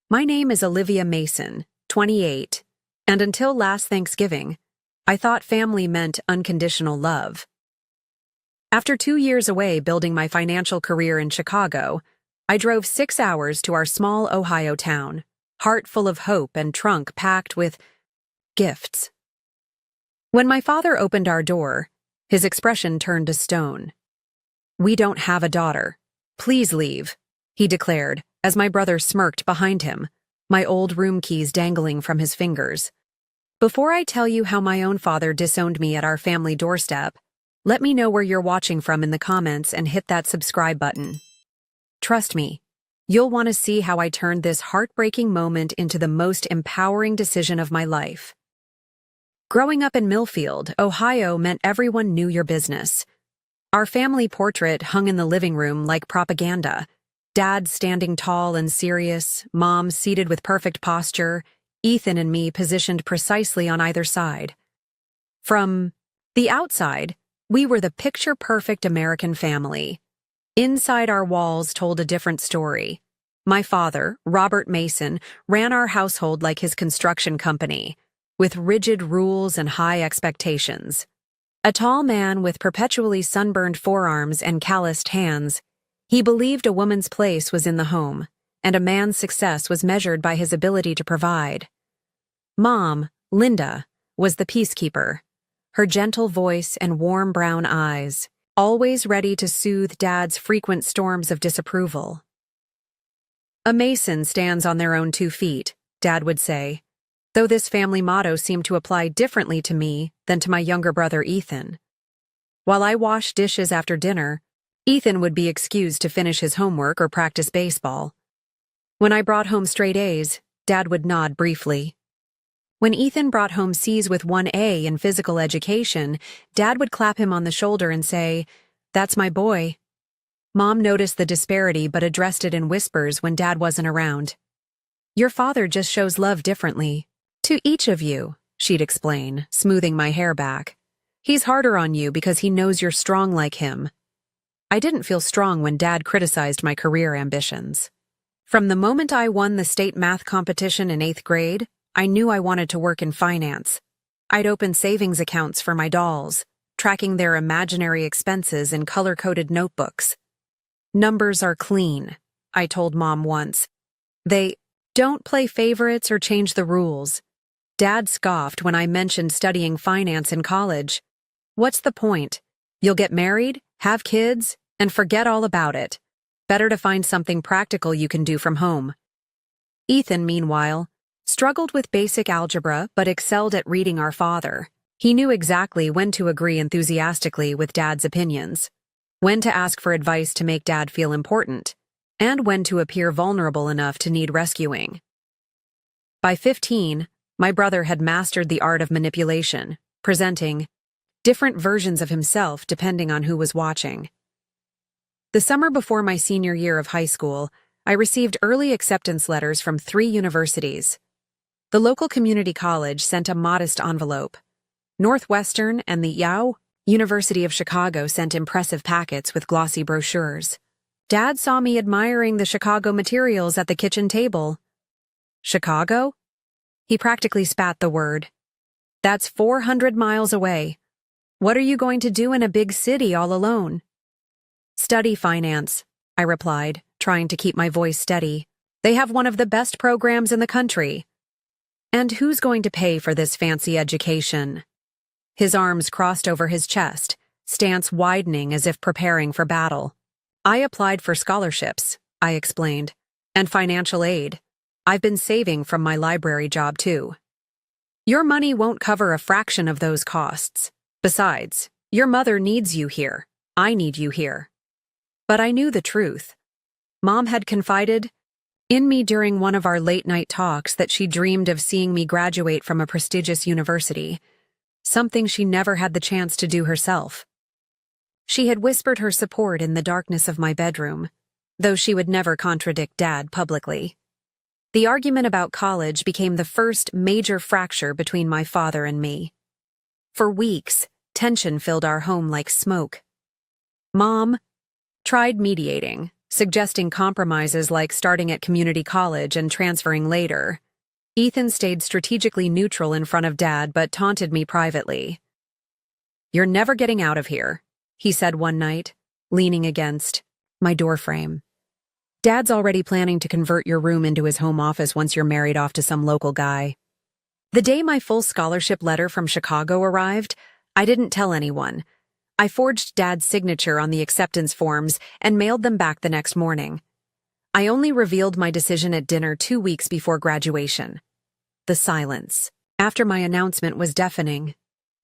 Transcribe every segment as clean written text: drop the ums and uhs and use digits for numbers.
My name is Olivia Mason, 28, and until last Thanksgiving, I thought family meant unconditional love. After 2 years away building my financial career in Chicago, I drove 6 hours to our small Ohio town, heart full of hope and trunk packed with gifts. When my father opened our door, his expression turned to stone. "We don't have a daughter. Please leave," he declared, as my brother smirked behind him, my old room keys dangling from his fingers. Before I tell you how my own father disowned me at our family doorstep, let me know where you're watching from in the comments and hit that subscribe button. Trust me, you'll want to see how I turned this heartbreaking moment into the most empowering decision of my life. Growing up in Millfield, Ohio meant everyone knew your business. Our family portrait hung in the living room like propaganda. Dad standing tall and serious, Mom seated with perfect posture, Ethan and me positioned precisely on either side. From the outside, we were the picture-perfect American family. Inside our walls told a different story. My father, Robert Mason, ran our household like his construction company, with rigid rules and high expectations. A tall man with perpetually sunburned forearms and calloused hands, he believed a woman's place was in the home, and a man's success was measured by his ability to provide. Mom, Linda, was the peacekeeper, her gentle voice and warm brown eyes, always ready to soothe Dad's frequent storms of disapproval. "A Mason stands on their own 2 feet," Dad would say, though this family motto seemed to apply differently to me than to my younger brother Ethan. While I washed dishes after dinner, Ethan would be excused to finish his homework or practice baseball. When I brought home straight A's, Dad would nod briefly. When Ethan brought home C's with 1 A in physical education, Dad would clap him on the shoulder and say, "That's my boy." Mom noticed the disparity but addressed it in whispers when Dad wasn't around. "Your father just shows love differently. To each of you," she'd explain, smoothing my hair back. "He's harder on you because he knows you're strong like him." I didn't feel strong when Dad criticized my career ambitions. From the moment I won the state math competition in 8th grade, I knew I wanted to work in finance. I'd open savings accounts for my dolls, tracking their imaginary expenses in color-coded notebooks. "Numbers are clean," I told Mom once. "They don't play favorites or change the rules." Dad scoffed when I mentioned studying finance in college. "What's the point? You'll get married, have kids, and forget all about it. Better to find something practical you can do from home." Ethan, meanwhile, struggled with basic algebra but excelled at reading our father. He knew exactly when to agree enthusiastically with Dad's opinions, when to ask for advice to make Dad feel important, and when to appear vulnerable enough to need rescuing. By 15, my brother had mastered the art of manipulation, presenting different versions of himself depending on who was watching. The summer before my senior year of high school, I received early acceptance letters from 3 universities. The local community college sent a modest envelope. Northwestern and the University of Chicago sent impressive packets with glossy brochures. Dad saw me admiring the Chicago materials at the kitchen table. "Chicago?" He practically spat the word. "That's 400 miles away. What are you going to do in a big city all alone?" "Study finance," I replied, trying to keep my voice steady. "They have one of the best programs in the country." "And who's going to pay for this fancy education?" His arms crossed over his chest, stance widening as if preparing for battle. "I applied for scholarships," I explained, "and financial aid. I've been saving from my library job too." "Your money won't cover a fraction of those costs. Besides, your mother needs you here. I need you here." But I knew the truth. Mom had confided in me during one of our late-night talks that she dreamed of seeing me graduate from a prestigious university, something she never had the chance to do herself. She had whispered her support in the darkness of my bedroom, though she would never contradict Dad publicly. The argument about college became the first major fracture between my father and me. For weeks, tension filled our home like smoke. Mom tried mediating, suggesting compromises like starting at community college and transferring later. Ethan stayed strategically neutral in front of Dad but taunted me privately. "You're never getting out of here," he said one night, leaning against my doorframe. "Dad's already planning to convert your room into his home office once you're married off to some local guy." The day my full scholarship letter from Chicago arrived, I didn't tell anyone. I forged Dad's signature on the acceptance forms and mailed them back the next morning. I only revealed my decision at dinner 2 weeks before graduation. The silence after my announcement was deafening.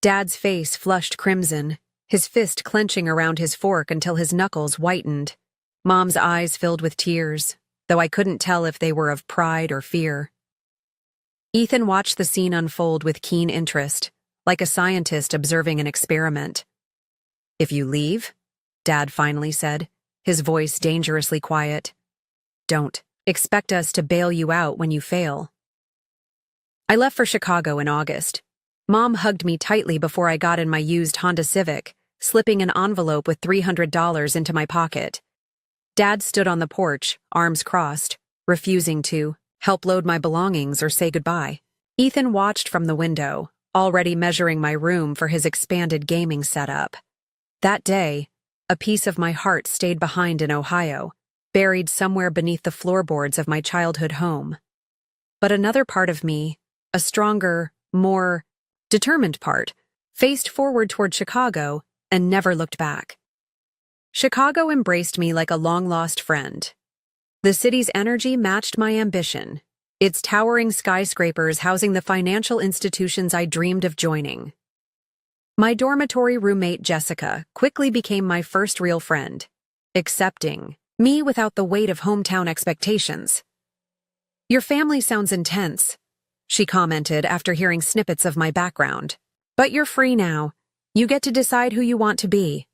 Dad's face flushed crimson, his fist clenching around his fork until his knuckles whitened. Mom's eyes filled with tears, though I couldn't tell if they were of pride or fear. Ethan watched the scene unfold with keen interest, like a scientist observing an experiment. "If you leave," Dad finally said, his voice dangerously quiet, "don't expect us to bail you out when you fail." I left for Chicago in August. Mom hugged me tightly before I got in my used Honda Civic, slipping an envelope with $300 into my pocket. Dad stood on the porch, arms crossed, refusing to help load my belongings or say goodbye. Ethan watched from the window, already measuring my room for his expanded gaming setup. That day, a piece of my heart stayed behind in Ohio, buried somewhere beneath the floorboards of my childhood home. But another part of me, a stronger, more determined part, faced forward toward Chicago and never looked back. Chicago embraced me like a long-lost friend. The city's energy matched my ambition, its towering skyscrapers housing the financial institutions I dreamed of joining. My dormitory roommate Jessica quickly became my first real friend, accepting me without the weight of hometown expectations. "Your family sounds intense," she commented after hearing snippets of my background. "But you're free now. You get to decide who you want to be."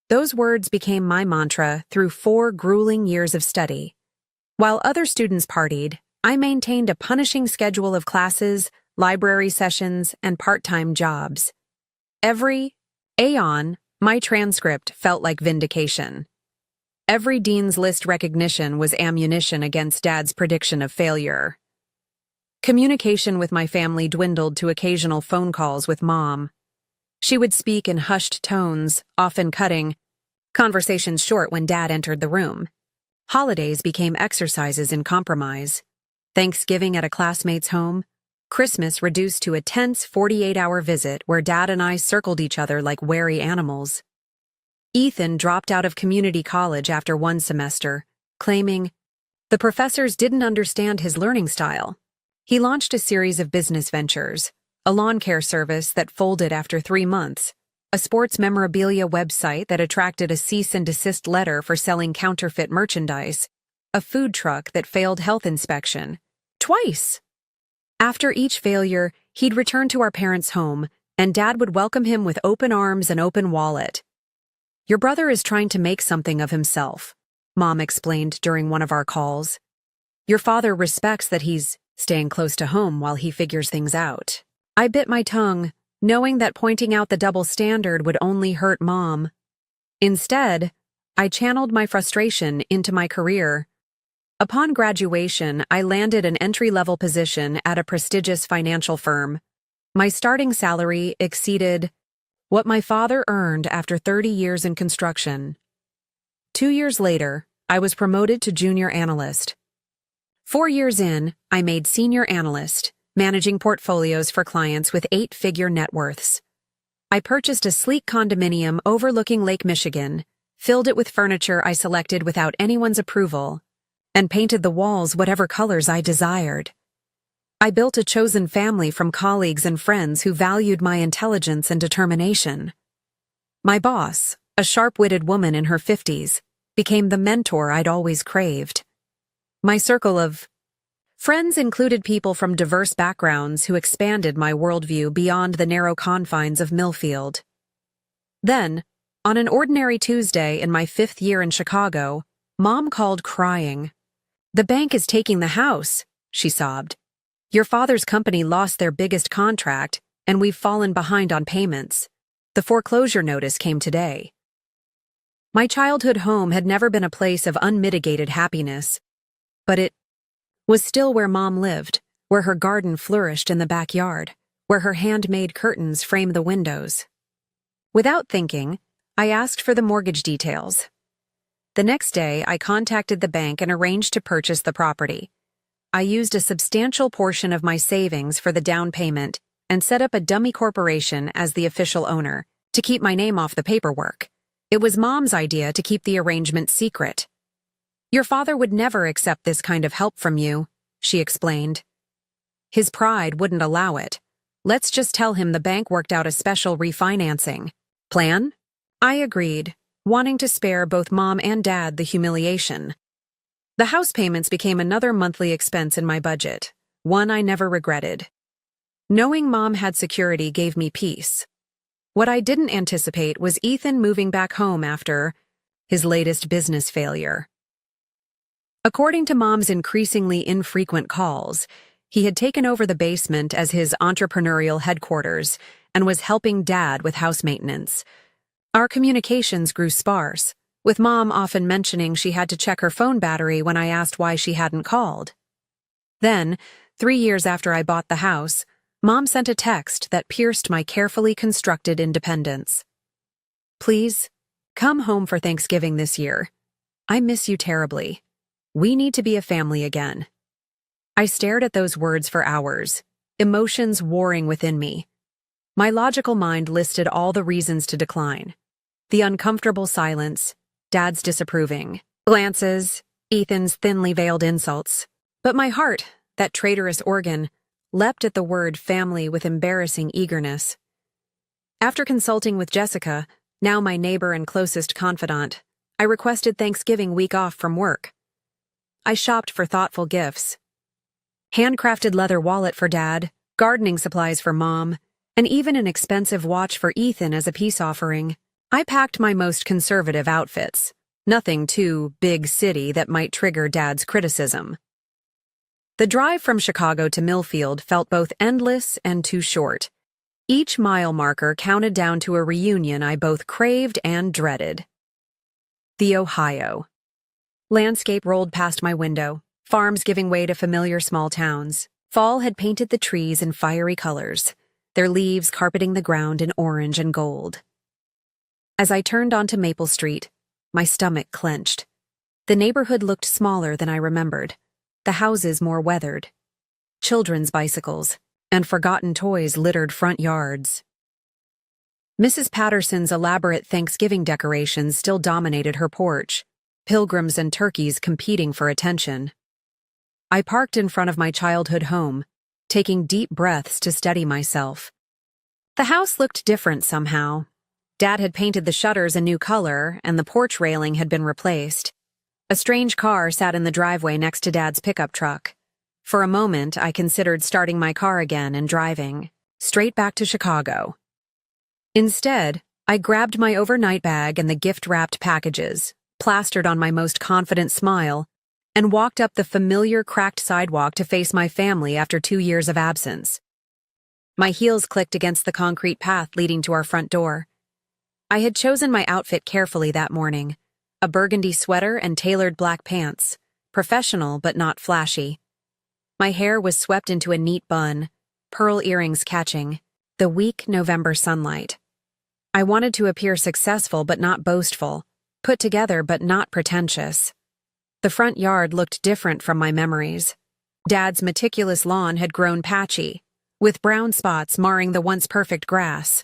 Those words became my mantra through 4 grueling years of study. While other students partied, I maintained a punishing schedule of classes, library sessions, and part-time jobs. Every aeon, my transcript felt like vindication. Every Dean's List recognition was ammunition against Dad's prediction of failure. Communication with my family dwindled to occasional phone calls with Mom. She would speak in hushed tones, often cutting conversations short when Dad entered the room. Holidays became exercises in compromise. Thanksgiving at a classmate's home, Christmas reduced to a tense 48-hour visit where Dad and I circled each other like wary animals. Ethan dropped out of community college after 1 semester, claiming the professors didn't understand his learning style. He launched a series of business ventures, a lawn care service that folded after 3 months, a sports memorabilia website that attracted a cease and desist letter for selling counterfeit merchandise, a food truck that failed health inspection. Twice! After each failure, he'd return to our parents' home, and Dad would welcome him with open arms and open wallet. "Your brother is trying to make something of himself," Mom explained during one of our calls. "Your father respects that he's staying close to home while he figures things out." I bit my tongue, knowing that pointing out the double standard would only hurt Mom. Instead, I channeled my frustration into my career. Upon graduation, I landed an entry-level position at a prestigious financial firm. My starting salary exceeded what my father earned after 30 years in construction. 2 years later, I was promoted to junior analyst. 4 years in, I made senior analyst, managing portfolios for clients with 8-figure net worths. I purchased a sleek condominium overlooking Lake Michigan, filled it with furniture I selected without anyone's approval, and painted the walls whatever colors I desired. I built a chosen family from colleagues and friends who valued my intelligence and determination. My boss, a sharp-witted woman in her 50s, became the mentor I'd always craved. My circle of friends included people from diverse backgrounds who expanded my worldview beyond the narrow confines of Millfield. Then, on an ordinary Tuesday in my 5th year in Chicago, Mom called crying. "The bank is taking the house," she sobbed. "Your father's company lost their biggest contract, and we've fallen behind on payments. The foreclosure notice came today." My childhood home had never been a place of unmitigated happiness, but it was still where Mom lived, where her garden flourished in the backyard, where her handmade curtains framed the windows. Without thinking, I asked for the mortgage details. The next day, I contacted the bank and arranged to purchase the property. I used a substantial portion of my savings for the down payment and set up a dummy corporation as the official owner to keep my name off the paperwork. It was Mom's idea to keep the arrangement secret. "Your father would never accept this kind of help from you," she explained. "His pride wouldn't allow it. Let's just tell him the bank worked out a special refinancing plan." I agreed, wanting to spare both Mom and Dad the humiliation. The house payments became another monthly expense in my budget, one I never regretted. Knowing Mom had security gave me peace. What I didn't anticipate was Ethan moving back home after his latest business failure. According to Mom's increasingly infrequent calls, he had taken over the basement as his entrepreneurial headquarters and was helping Dad with house maintenance. Our communications grew sparse, with Mom often mentioning she had to check her phone battery when I asked why she hadn't called. Then, 3 years after I bought the house, Mom sent a text that pierced my carefully constructed independence. "Please, come home for Thanksgiving this year. I miss you terribly. We need to be a family again." I stared at those words for hours, emotions warring within me. My logical mind listed all the reasons to decline. The uncomfortable silence, Dad's disapproving glances, Ethan's thinly veiled insults. But my heart, that traitorous organ, leapt at the word family with embarrassing eagerness. After consulting with Jessica, now my neighbor and closest confidant, I requested Thanksgiving week off from work. I shopped for thoughtful gifts. Handcrafted leather wallet for Dad, gardening supplies for Mom, and even an expensive watch for Ethan as a peace offering. I packed my most conservative outfits, nothing too big city that might trigger Dad's criticism. The drive from Chicago to Millfield felt both endless and too short. Each mile marker counted down to a reunion I both craved and dreaded. The Ohio. Landscape rolled past my window, farms giving way to familiar small towns. Fall had painted the trees in fiery colors, their leaves carpeting the ground in orange and gold. As I turned onto Maple Street, my stomach clenched. The neighborhood looked smaller than I remembered, the houses more weathered. Children's bicycles and forgotten toys littered front yards. Mrs. Patterson's elaborate Thanksgiving decorations still dominated her porch, pilgrims and turkeys competing for attention. I parked in front of my childhood home, taking deep breaths to steady myself. The house looked different somehow. Dad had painted the shutters a new color, and the porch railing had been replaced. A strange car sat in the driveway next to Dad's pickup truck. For a moment, I considered starting my car again and driving, straight back to Chicago. Instead, I grabbed my overnight bag and the gift-wrapped packages, plastered on my most confident smile, and walked up the familiar cracked sidewalk to face my family after 2 years of absence. My heels clicked against the concrete path leading to our front door. I had chosen my outfit carefully that morning, a burgundy sweater and tailored black pants, professional but not flashy. My hair was swept into a neat bun, pearl earrings catching the weak November sunlight. I wanted to appear successful but not boastful, put together but not pretentious. The front yard looked different from my memories. Dad's meticulous lawn had grown patchy, with brown spots marring the once perfect grass.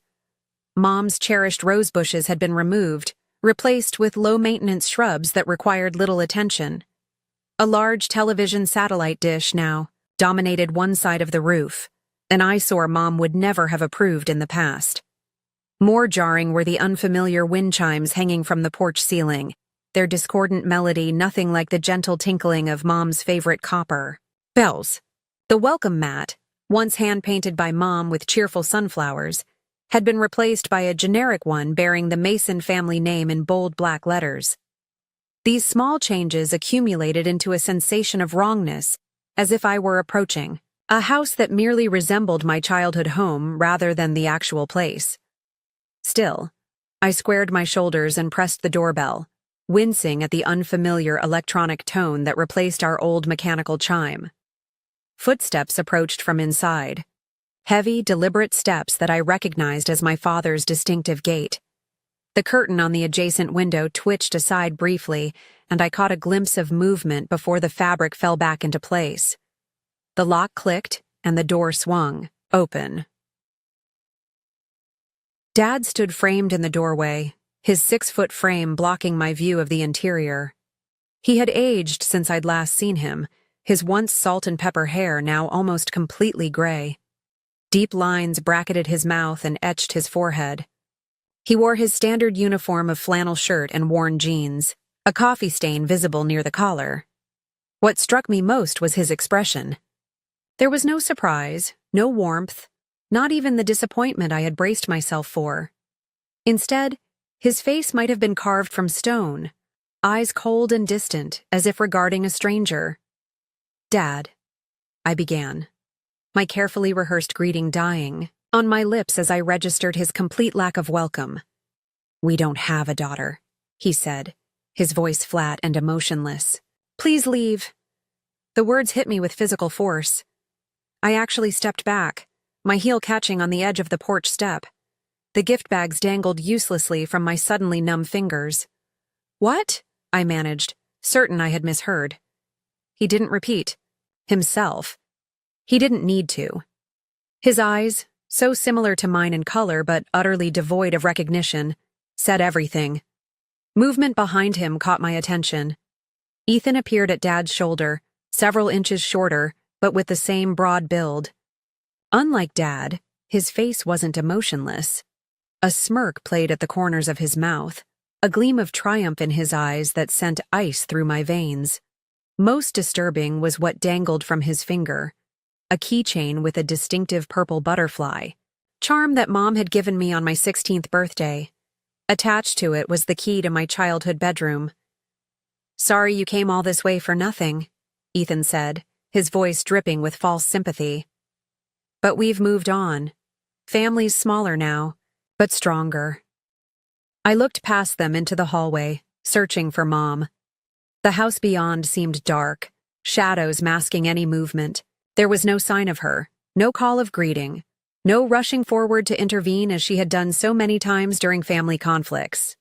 Mom's cherished rose bushes had been removed, replaced with low-maintenance shrubs that required little attention. A large television satellite dish now dominated one side of the roof, an eyesore Mom would never have approved in the past. More jarring were the unfamiliar wind chimes hanging from the porch ceiling, their discordant melody nothing like the gentle tinkling of Mom's favorite copper bells. The welcome mat, once hand-painted by Mom with cheerful sunflowers, had been replaced by a generic one bearing the Mason family name in bold black letters. These small changes accumulated into a sensation of wrongness, as if I were approaching a house that merely resembled my childhood home rather than the actual place. Still, I squared my shoulders and pressed the doorbell, wincing at the unfamiliar electronic tone that replaced our old mechanical chime. Footsteps approached from inside. Heavy, deliberate steps that I recognized as my father's distinctive gait. The curtain on the adjacent window twitched aside briefly, and I caught a glimpse of movement before the fabric fell back into place. The lock clicked, and the door swung, open. Dad stood framed in the doorway, his 6-foot frame blocking my view of the interior. He had aged since I'd last seen him, his once salt and pepper hair now almost completely gray. Deep lines bracketed his mouth and etched his forehead. He wore his standard uniform of flannel shirt and worn jeans, a coffee stain visible near the collar. What struck me most was his expression. There was no surprise, no warmth, not even the disappointment I had braced myself for. Instead, his face might have been carved from stone, eyes cold and distant, as if regarding a stranger. "Dad," I began, my carefully rehearsed greeting dying on my lips as I registered his complete lack of welcome. "We don't have a daughter," he said, his voice flat and emotionless. "Please leave." The words hit me with physical force. I actually stepped back, my heel catching on the edge of the porch step. The gift bags dangled uselessly from my suddenly numb fingers. "What?" I managed, certain I had misheard. He didn't repeat. Himself. He didn't need to. His eyes, so similar to mine in color but utterly devoid of recognition, said everything. Movement behind him caught my attention. Ethan appeared at Dad's shoulder, several inches shorter, but with the same broad build. Unlike Dad, his face wasn't emotionless. A smirk played at the corners of his mouth, a gleam of triumph in his eyes that sent ice through my veins. Most disturbing was what dangled from his finger, a keychain with a distinctive purple butterfly, charm that Mom had given me on my 16th birthday. Attached to it was the key to my childhood bedroom. "Sorry you came all this way for nothing," Ethan said, his voice dripping with false sympathy. "But we've moved on. Family's smaller now, but stronger." I looked past them into the hallway, searching for Mom. The house beyond seemed dark, shadows masking any movement. There was no sign of her, no call of greeting, no rushing forward to intervene as she had done so many times during family conflicts.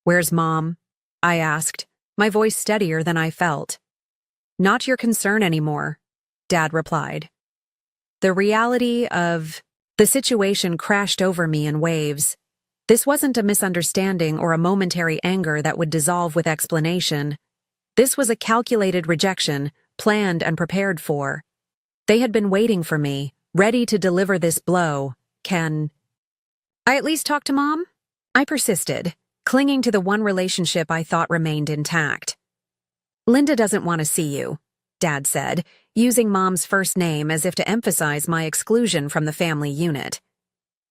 "Where's Mom?" I asked, my voice steadier than I felt. "Not your concern anymore," Dad replied. The reality of the situation crashed over me in waves. This wasn't a misunderstanding or a momentary anger that would dissolve with explanation. This was a calculated rejection, planned and prepared for. They had been waiting for me, ready to deliver this blow. "Can I at least talk to Mom?" I persisted, clinging to the one relationship I thought remained intact. "Linda doesn't want to see you," Dad said, using Mom's first name as if to emphasize my exclusion from the family unit.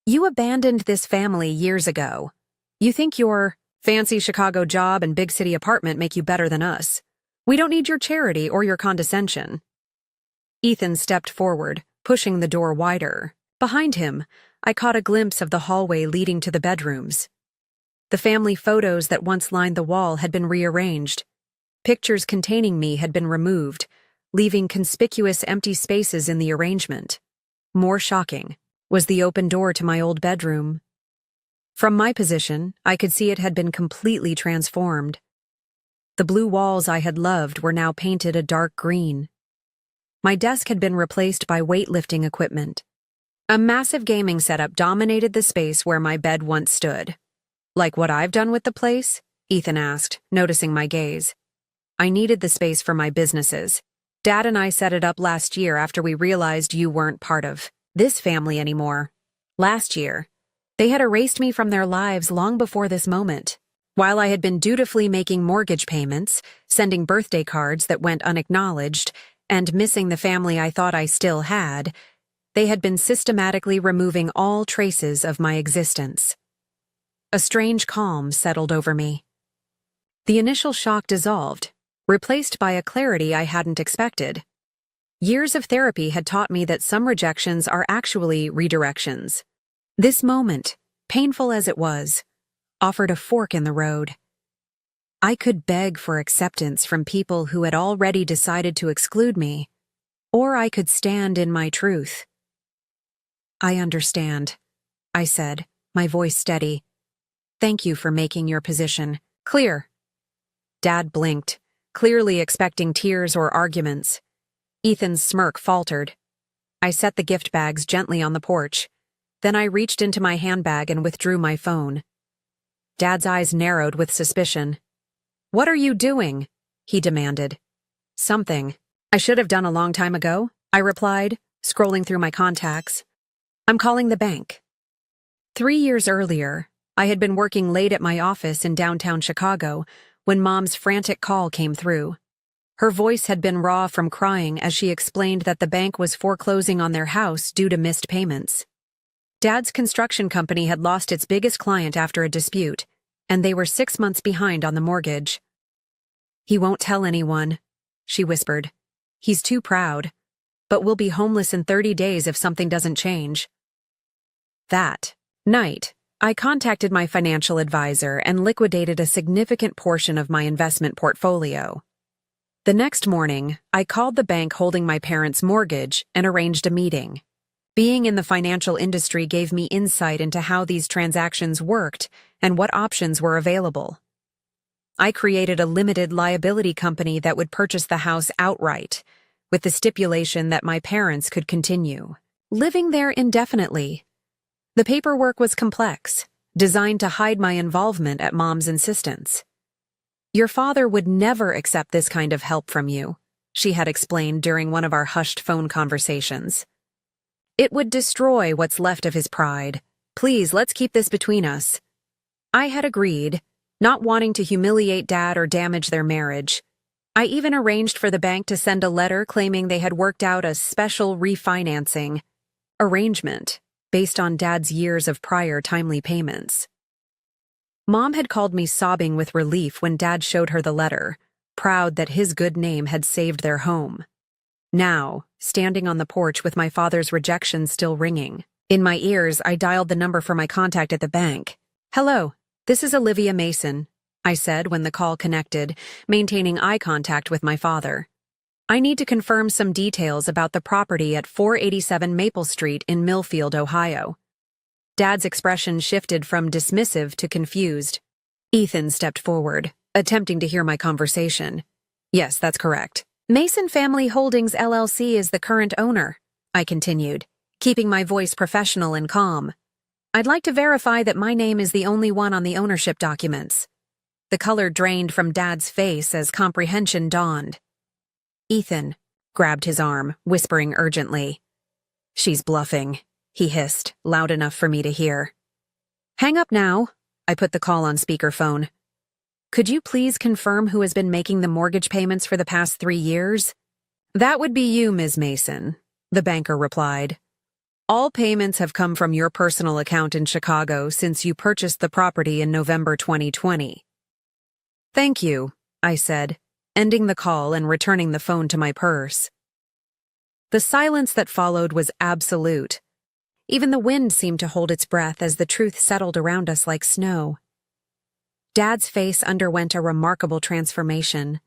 "You abandoned this family years ago. You think your fancy Chicago job and big city apartment make you better than us. We don't need your charity or your condescension." Ethan stepped forward, pushing the door wider. Behind him, I caught a glimpse of the hallway leading to the bedrooms. The family photos that once lined the wall had been rearranged. Pictures containing me had been removed, leaving conspicuous empty spaces in the arrangement. More shocking was the open door to my old bedroom. From my position, I could see it had been completely transformed. The blue walls I had loved were now painted a dark green. My desk had been replaced by weightlifting equipment. A massive gaming setup dominated the space where my bed once stood. "Like what I've done with the place?" Ethan asked, noticing my gaze. "I needed the space for my businesses. Dad and I set it up last year after we realized you weren't part of this family anymore. Last year, they had erased me from their lives long before this moment. While I had been dutifully making mortgage payments, sending birthday cards that went unacknowledged, and missing the family I thought I still had, they had been systematically removing all traces of my existence." A strange calm settled over me. The initial shock dissolved, replaced by a clarity I hadn't expected. Years of therapy had taught me that some rejections are actually redirections. This moment, painful as it was, offered a fork in the road. I could beg for acceptance from people who had already decided to exclude me, or I could stand in my truth. "I understand," I said, my voice steady. "Thank you for making your position clear." Dad blinked, clearly expecting tears or arguments. Ethan's smirk faltered. I set the gift bags gently on the porch. Then I reached into my handbag and withdrew my phone. Dad's eyes narrowed with suspicion. "What are you doing?" he demanded. "Something I should have done a long time ago," I replied, scrolling through my contacts. "I'm calling the bank." 3 years earlier, I had been working late at my office in downtown Chicago when Mom's frantic call came through. Her voice had been raw from crying as she explained that the bank was foreclosing on their house due to missed payments. Dad's construction company had lost its biggest client after a dispute, and they were 6 months behind on the mortgage. "He won't tell anyone," she whispered. "He's too proud, but we'll be homeless in 30 days if something doesn't change." That night, I contacted my financial advisor and liquidated a significant portion of my investment portfolio. The next morning, I called the bank holding my parents' mortgage and arranged a meeting. Being in the financial industry gave me insight into how these transactions worked and what options were available. I created a limited liability company that would purchase the house outright, with the stipulation that my parents could continue living there indefinitely. The paperwork was complex, designed to hide my involvement at Mom's insistence. "Your father would never accept this kind of help from you," she had explained during one of our hushed phone conversations. "It would destroy what's left of his pride. Please, let's keep this between us." I had agreed, not wanting to humiliate Dad or damage their marriage. I even arranged for the bank to send a letter claiming they had worked out a special refinancing arrangement based on Dad's years of prior timely payments. Mom had called me sobbing with relief when Dad showed her the letter, proud that his good name had saved their home. Now, standing on the porch with my father's rejection still ringing, in my ears I dialed the number for my contact at the bank. "Hello, this is Olivia Mason," I said when the call connected, maintaining eye contact with my father. "I need to confirm some details about the property at 487 Maple Street in Millfield, Ohio." Dad's expression shifted from dismissive to confused. Ethan stepped forward, attempting to hear my conversation. "Yes, that's correct. Mason Family Holdings LLC is the current owner," I continued, keeping my voice professional and calm. "I'd like to verify that my name is the only one on the ownership documents." The color drained from Dad's face as comprehension dawned. Ethan grabbed his arm, whispering urgently. "She's bluffing," he hissed, loud enough for me to hear. "Hang up now." I put the call on speakerphone. "Could you please confirm who has been making the mortgage payments for the past 3 years? "That would be you, Ms. Mason," the banker replied. "All payments have come from your personal account in Chicago since you purchased the property in November 2020. "Thank you," I said, ending the call and returning the phone to my purse. The silence that followed was absolute. Even the wind seemed to hold its breath as the truth settled around us like snow. Dad's face underwent a remarkable transformation.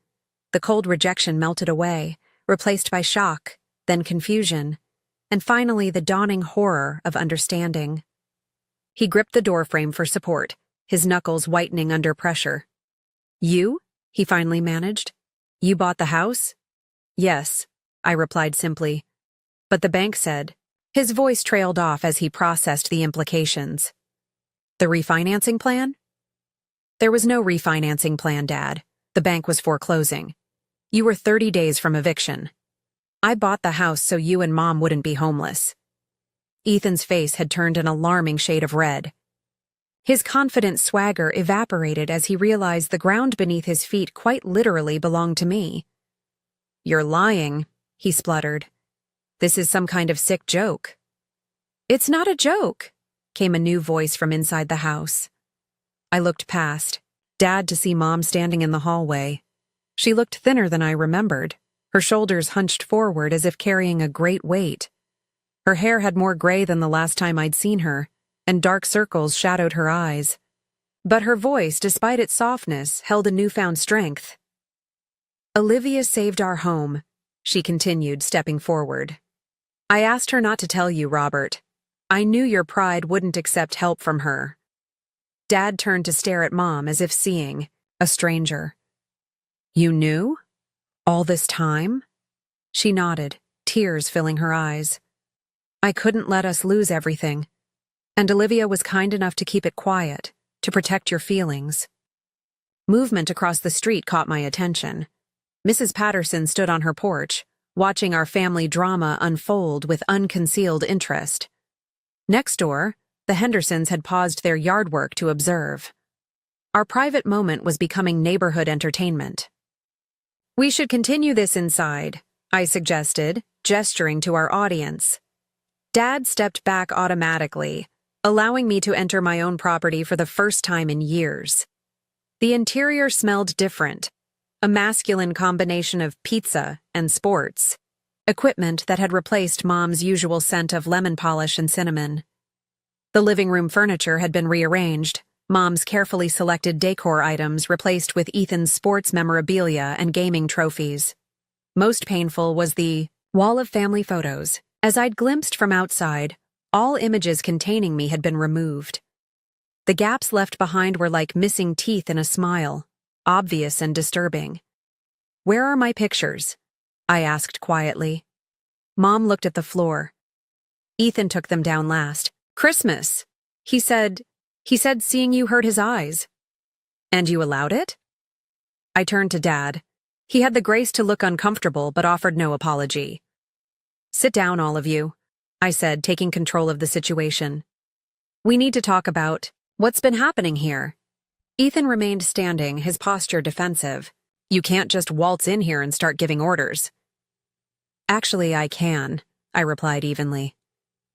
The cold rejection melted away, replaced by shock, then confusion, and finally the dawning horror of understanding. He gripped the doorframe for support, his knuckles whitening under pressure. "You?" he finally managed. "You bought the house?" "Yes," I replied simply. "But the bank said..." His voice trailed off as he processed the implications. "The refinancing plan?" "There was no refinancing plan, Dad. The bank was foreclosing. You were 30 days from eviction. I bought the house so you and Mom wouldn't be homeless." Ethan's face had turned an alarming shade of red. His confident swagger evaporated as he realized the ground beneath his feet quite literally belonged to me. "You're lying," he spluttered. "This is some kind of sick joke." "It's not a joke," came a new voice from inside the house. I looked past, Dad to see Mom standing in the hallway. She looked thinner than I remembered, her shoulders hunched forward as if carrying a great weight. Her hair had more gray than the last time I'd seen her, and dark circles shadowed her eyes. But her voice, despite its softness, held a newfound strength. Olivia saved our home, she continued, stepping forward. I asked her not to tell you, Robert. I knew your pride wouldn't accept help from her. Dad turned to stare at Mom as if seeing a stranger. You knew? All this time? She nodded, tears filling her eyes. I couldn't let us lose everything, and Olivia was kind enough to keep it quiet, to protect your feelings. Movement across the street caught my attention. Mrs. Patterson stood on her porch, watching our family drama unfold with unconcealed interest. Next door, the Hendersons had paused their yard work to observe. Our private moment was becoming neighborhood entertainment. We should continue this inside, I suggested, gesturing to our audience. Dad stepped back automatically, allowing me to enter my own property for the first time in years. The interior smelled different, a masculine combination of pizza and sports, equipment that had replaced Mom's usual scent of lemon polish and cinnamon. The living room furniture had been rearranged, Mom's carefully selected decor items replaced with Ethan's sports memorabilia and gaming trophies. Most painful was the wall of family photos. As I'd glimpsed from outside, all images containing me had been removed. The gaps left behind were like missing teeth in a smile, obvious and disturbing. Where are my pictures? I asked quietly. Mom looked at the floor. Ethan took them down last. Christmas, he said seeing you hurt his eyes. And you allowed it? I turned to Dad. He had the grace to look uncomfortable but offered no apology. Sit down, all of you, I said, taking control of the situation. We need to talk about what's been happening here. Ethan remained standing, his posture defensive. You can't just waltz in here and start giving orders. Actually, I can, I replied evenly.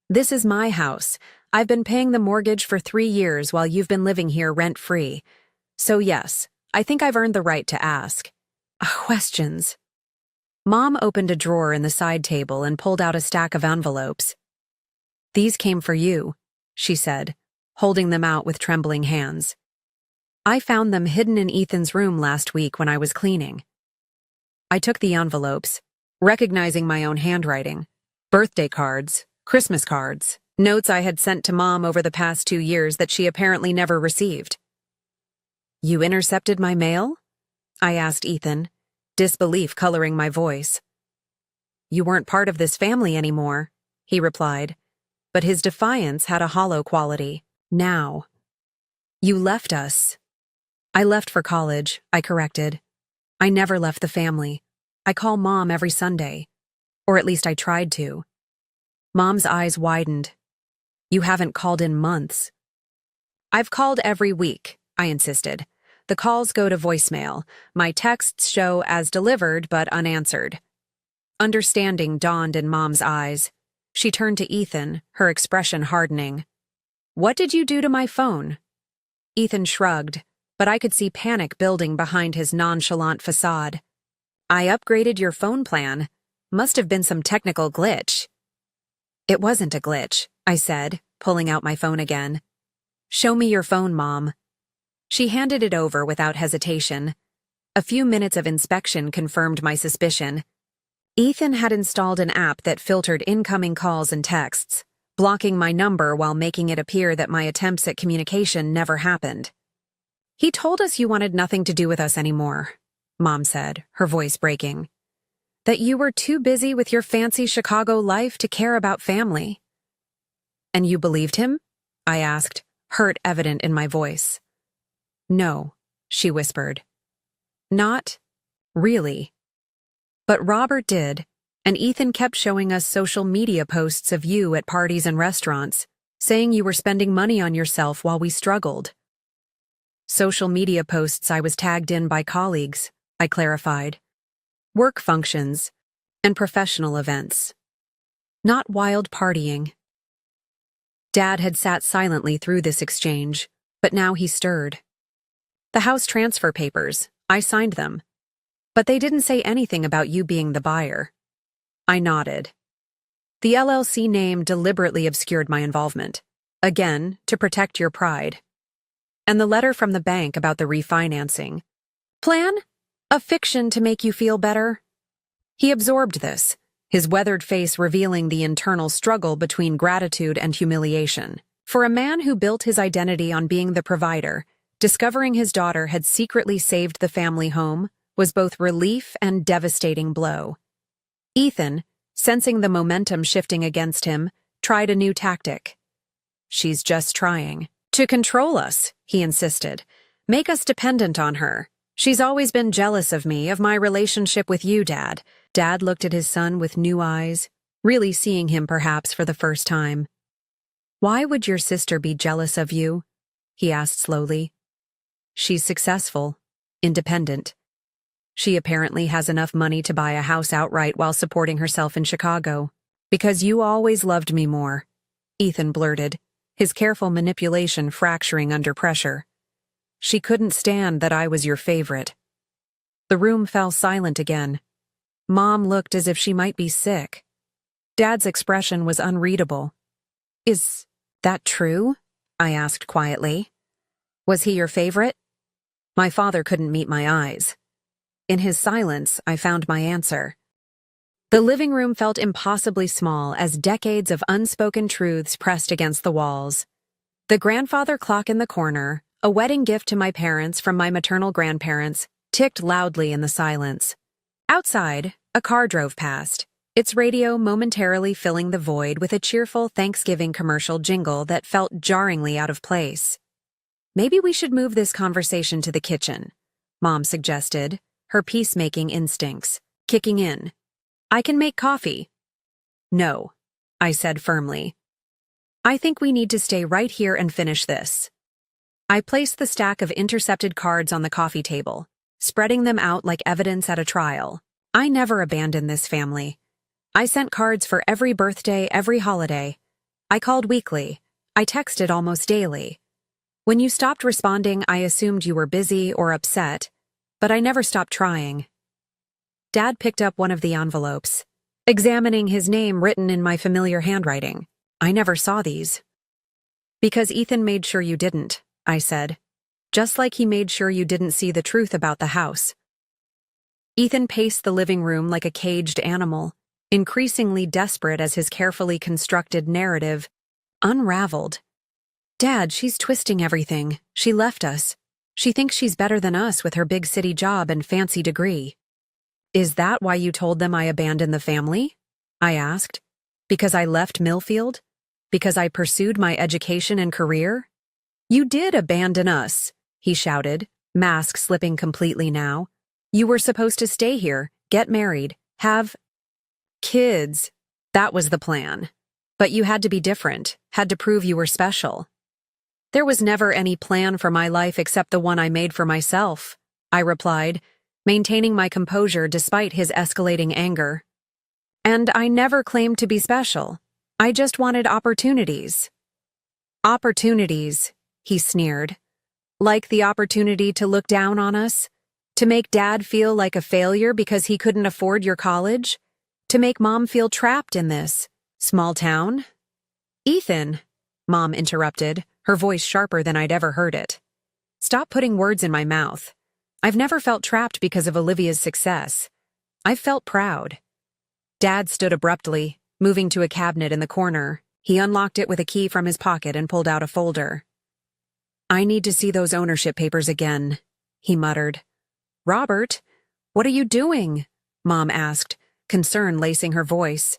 This is my house. I've been paying the mortgage for 3 years while you've been living here rent-free. So yes, I think I've earned the right to ask. Questions. Mom opened a drawer in the side table and pulled out a stack of envelopes. These came for you, she said, holding them out with trembling hands. I found them hidden in Ethan's room last week when I was cleaning. I took the envelopes, recognizing my own handwriting. Birthday cards, Christmas cards, notes I had sent to Mom over the past 2 years that she apparently never received. You intercepted my mail? I asked Ethan, disbelief coloring my voice. You weren't part of this family anymore, he replied, but his defiance had a hollow quality. Now. You left us. I left for college, I corrected. I never left the family. I call Mom every Sunday. Or at least I tried to. Mom's eyes widened. You haven't called in months. I've called every week, I insisted. The calls go to voicemail. My texts show as delivered but unanswered. Understanding dawned in Mom's eyes. She turned to Ethan, her expression hardening. What did you do to my phone? Ethan shrugged, but I could see panic building behind his nonchalant facade. I upgraded your phone plan. Must have been some technical glitch. It wasn't a glitch, I said, pulling out my phone again. Show me your phone, Mom. She handed it over without hesitation. A few minutes of inspection confirmed my suspicion. Ethan had installed an app that filtered incoming calls and texts, blocking my number while making it appear that my attempts at communication never happened. He told us you wanted nothing to do with us anymore, Mom said, her voice breaking. That you were too busy with your fancy Chicago life to care about family. And you believed him? I asked, hurt evident in my voice. No, she whispered. Not really. But Robert did, and Ethan kept showing us social media posts of you at parties and restaurants, saying you were spending money on yourself while we struggled. Social media posts I was tagged in by colleagues, I clarified. Work functions and professional events. Not wild partying. Dad had sat silently through this exchange, but now he stirred. The house transfer papers, I signed them. But they didn't say anything about you being the buyer. I nodded. The LLC name deliberately obscured my involvement. Again, to protect your pride. And the letter from the bank about the refinancing. Plan? A fiction to make you feel better? He absorbed this, his weathered face revealing the internal struggle between gratitude and humiliation. For a man who built his identity on being the provider, discovering his daughter had secretly saved the family home was both relief and devastating blow. Ethan, sensing the momentum shifting against him, tried a new tactic. She's just trying to control us, he insisted. Make us dependent on her. She's always been jealous of me, of my relationship with you, Dad. Dad looked at his son with new eyes, really seeing him perhaps for the first time. Why would your sister be jealous of you? He asked slowly. She's successful, independent. She apparently has enough money to buy a house outright while supporting herself in Chicago. Because you always loved me more, Ethan blurted, his careful manipulation fracturing under pressure. She couldn't stand that I was your favorite. The room fell silent again. Mom looked as if she might be sick. Dad's expression was unreadable. Is that true? I asked quietly. Was he your favorite? My father couldn't meet my eyes. In his silence, I found my answer. The living room felt impossibly small as decades of unspoken truths pressed against the walls. The grandfather clock in the corner, a wedding gift to my parents from my maternal grandparents, ticked loudly in the silence. Outside, a car drove past, its radio momentarily filling the void with a cheerful Thanksgiving commercial jingle that felt jarringly out of place. Maybe we should move this conversation to the kitchen, Mom suggested, her peacemaking instincts kicking in. I can make coffee. No, I said firmly. I think we need to stay right here and finish this. I placed the stack of intercepted cards on the coffee table, spreading them out like evidence at a trial. I never abandoned this family. I sent cards for every birthday, every holiday. I called weekly. I texted almost daily. When you stopped responding, I assumed you were busy or upset, but I never stopped trying. Dad picked up one of the envelopes, examining his name written in my familiar handwriting. I never saw these. Because Ethan made sure you didn't, I said. Just like he made sure you didn't see the truth about the house. Ethan paced the living room like a caged animal, increasingly desperate as his carefully constructed narrative unraveled. Dad, she's twisting everything. She left us. She thinks she's better than us with her big city job and fancy degree. Is that why you told them I abandoned the family? I asked. Because I left Millfield? Because I pursued my education and career? You did abandon us, he shouted, mask slipping completely now. You were supposed to stay here, get married, have kids. That was the plan. But you had to be different, had to prove you were special. There was never any plan for my life except the one I made for myself, I replied, maintaining my composure despite his escalating anger. And I never claimed to be special. I just wanted opportunities. Opportunities, he sneered. Like the opportunity to look down on us? To make Dad feel like a failure because he couldn't afford your college? To make Mom feel trapped in this small town? Ethan, Mom interrupted, her voice sharper than I'd ever heard it. Stop putting words in my mouth. I've never felt trapped because of Olivia's success. I've felt proud. Dad stood abruptly, moving to a cabinet in the corner. He unlocked it with a key from his pocket and pulled out a folder. I need to see those ownership papers again, he muttered. Robert, what are you doing? Mom asked, concern lacing her voice.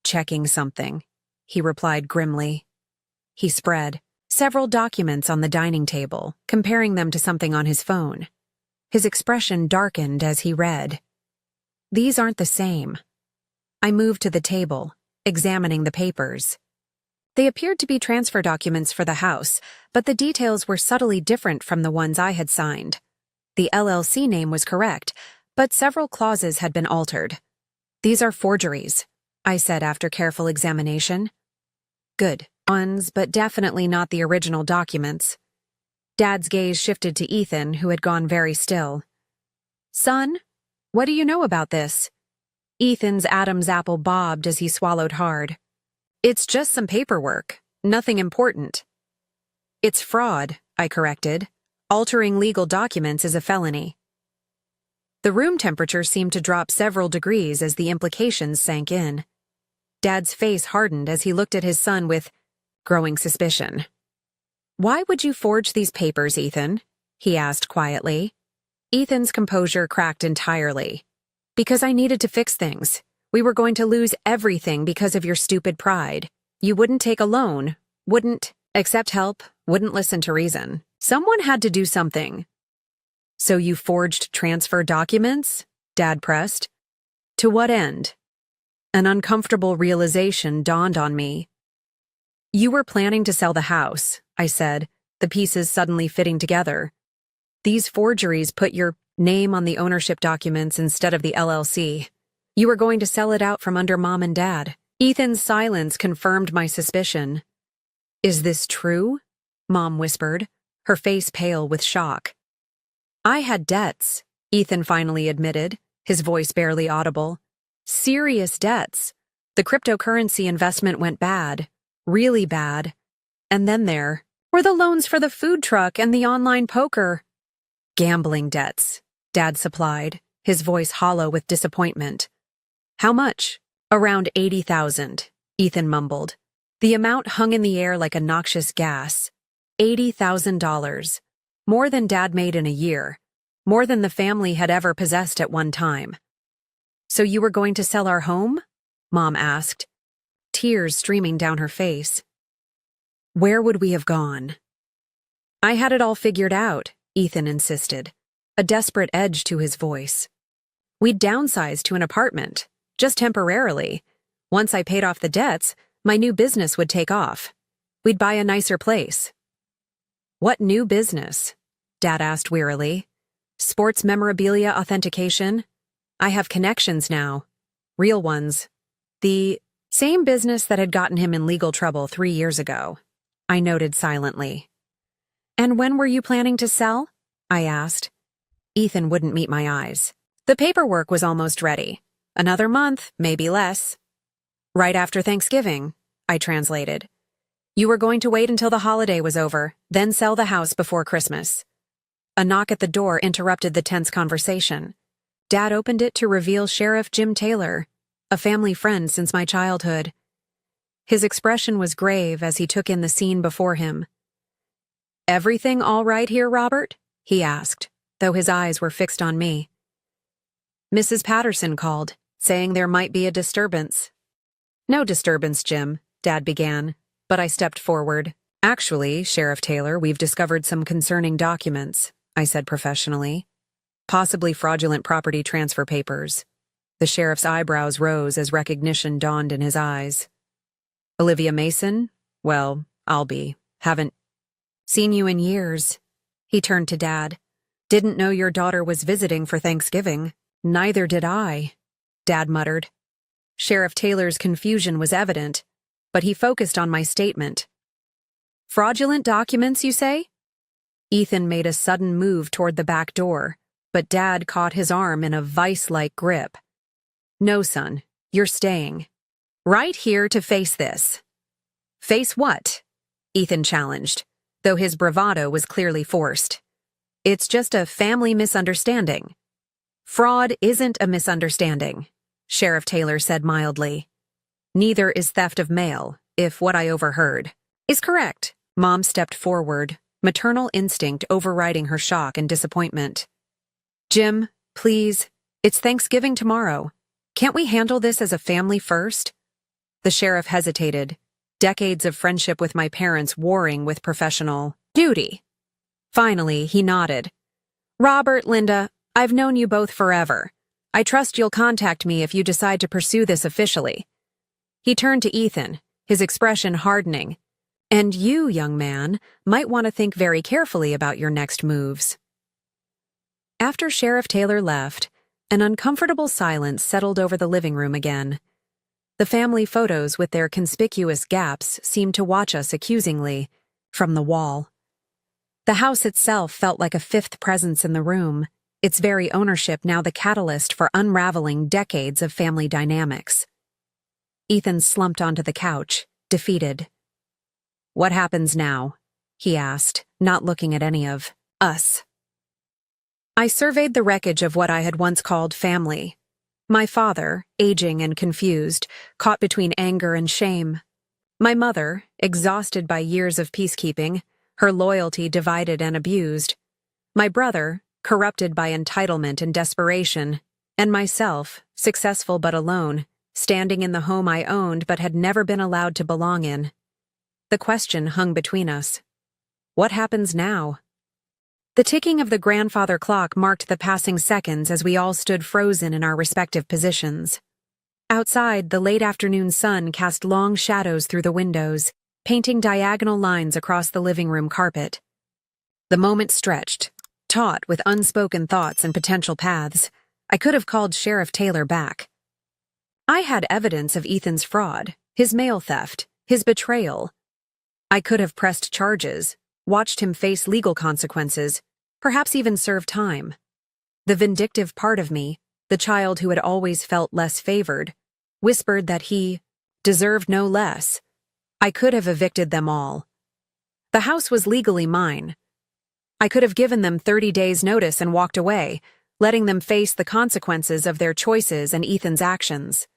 Checking something, he replied grimly. He spread several documents on the dining table, comparing them to something on his phone. His expression darkened as he read. These aren't the same. I moved to the table, examining the papers. They appeared to be transfer documents for the house, but the details were subtly different from the ones I had signed. The LLC name was correct, but several clauses had been altered. These are forgeries, I said after careful examination. Good ones, but definitely not the original documents. Dad's gaze shifted to Ethan, who had gone very still. Son, what do you know about this? Ethan's Adam's apple bobbed as he swallowed hard. It's just some paperwork, Nothing important. It's fraud, I corrected. Altering legal documents is a felony. The room temperature seemed to drop several degrees as the implications sank in. Dad's face hardened as he looked at his son with growing suspicion. "Why would you forge these papers, Ethan?" he asked quietly. Ethan's composure cracked entirely. "Because I needed to fix things. We were going to lose everything because of your stupid pride. You wouldn't take a loan, wouldn't accept help, wouldn't listen to reason. Someone had to do something." "So you forged transfer documents?" Dad pressed. "To what end?" An uncomfortable realization dawned on me. "You were planning to sell the house," I said, the pieces suddenly fitting together. "These forgeries put your name on the ownership documents instead of the LLC. You were going to sell it out from under Mom and Dad." Ethan's silence confirmed my suspicion. "Is this true?" Mom whispered, her face pale with shock. "I had debts," Ethan finally admitted, his voice barely audible. "Serious debts. The cryptocurrency investment went bad, really bad. And then there were the loans for the food truck and the online poker." "Gambling debts," Dad supplied, his voice hollow with disappointment. "How much?" "Around 80,000, Ethan mumbled. The amount hung in the air like a noxious gas. $80,000. More than Dad made in a year. More than the family had ever possessed at one time. "So you were going to sell our home?" Mom asked, tears streaming down her face. "Where would we have gone?" "I had it all figured out," Ethan insisted, a desperate edge to his voice. "We'd downsize to an apartment, just temporarily. Once I paid off the debts, my new business would take off. We'd buy a nicer place." "What new business?" Dad asked wearily. "Sports memorabilia authentication? I have connections now. Real ones. The same business that had gotten him in legal trouble 3 years ago." I noted silently. "And when were you planning to sell?" I asked. Ethan wouldn't meet my eyes. "The paperwork was almost ready. Another month, maybe less." "Right after Thanksgiving," I translated. "You were going to wait until the holiday was over, then sell the house before Christmas." A knock at the door interrupted the tense conversation. Dad opened it to reveal Sheriff Jim Taylor, a family friend since my childhood. His expression was grave as he took in the scene before him. "Everything all right here, Robert?" he asked, though his eyes were fixed on me. "Mrs. Patterson called, saying there might be a disturbance." "No disturbance, Jim," Dad began, but I stepped forward. "Actually, Sheriff Taylor, we've discovered some concerning documents," I said professionally. "Possibly fraudulent property transfer papers." The sheriff's eyebrows rose as recognition dawned in his eyes. "Olivia Mason? Well, I'll be. Haven't seen you in years." He turned to Dad. "Didn't know your daughter was visiting for Thanksgiving." "Neither did I," Dad muttered. Sheriff Taylor's confusion was evident, but he focused on my statement. "Fraudulent documents, you say?" Ethan made a sudden move toward the back door, but Dad caught his arm in a vice-like grip. "No, son, you're staying. Right here to face this." "Face what?" Ethan challenged, though his bravado was clearly forced. "It's just a family misunderstanding." "Fraud isn't a misunderstanding," Sheriff Taylor said mildly. "Neither is theft of mail, if what I overheard is correct." Mom stepped forward, maternal instinct overriding her shock and disappointment. "Jim, please, it's Thanksgiving tomorrow. Can't we handle this as a family first?" The sheriff hesitated, decades of friendship with my parents warring with professional duty. Finally, he nodded. "Robert, Linda, I've known you both forever. I trust you'll contact me if you decide to pursue this officially." He turned to Ethan, his expression hardening. "And you, young man, might want to think very carefully about your next moves." After Sheriff Taylor left, an uncomfortable silence settled over the living room again. The family photos with their conspicuous gaps seemed to watch us accusingly from the wall. The house itself felt like a fifth presence in the room, its very ownership now the catalyst for unraveling decades of family dynamics. Ethan slumped onto the couch, defeated. "What happens now?" he asked, not looking at any of us. I surveyed the wreckage of what I had once called family. My father, aging and confused, caught between anger and shame. My mother, exhausted by years of peacekeeping, her loyalty divided and abused. My brother, corrupted by entitlement and desperation. And myself, successful but alone, standing in the home I owned but had never been allowed to belong in. The question hung between us. What happens now? The ticking of the grandfather clock marked the passing seconds as we all stood frozen in our respective positions. Outside, the late afternoon sun cast long shadows through the windows, painting diagonal lines across the living room carpet. The moment stretched, taut with unspoken thoughts and potential paths. I could have called Sheriff Taylor back. I had evidence of Ethan's fraud, his mail theft, his betrayal. I could have pressed charges, watched him face legal consequences, perhaps even serve time. The vindictive part of me, the child who had always felt less favored, whispered that he deserved no less. I could have evicted them all. The house was legally mine. I could have given them 30 days' notice and walked away, letting them face the consequences of their choices and Ethan's actions.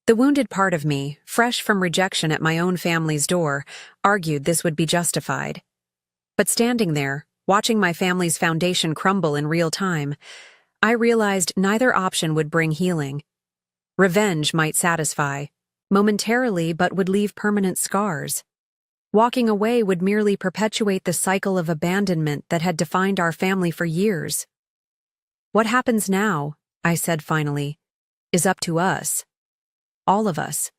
The wounded part of me, fresh from rejection at my own family's door, argued this would be justified. But standing there, watching my family's foundation crumble in real time, I realized neither option would bring healing. Revenge might satisfy, momentarily, but would leave permanent scars. Walking away would merely perpetuate the cycle of abandonment that had defined our family for years. What happens now, I said finally, is up to us. All of us.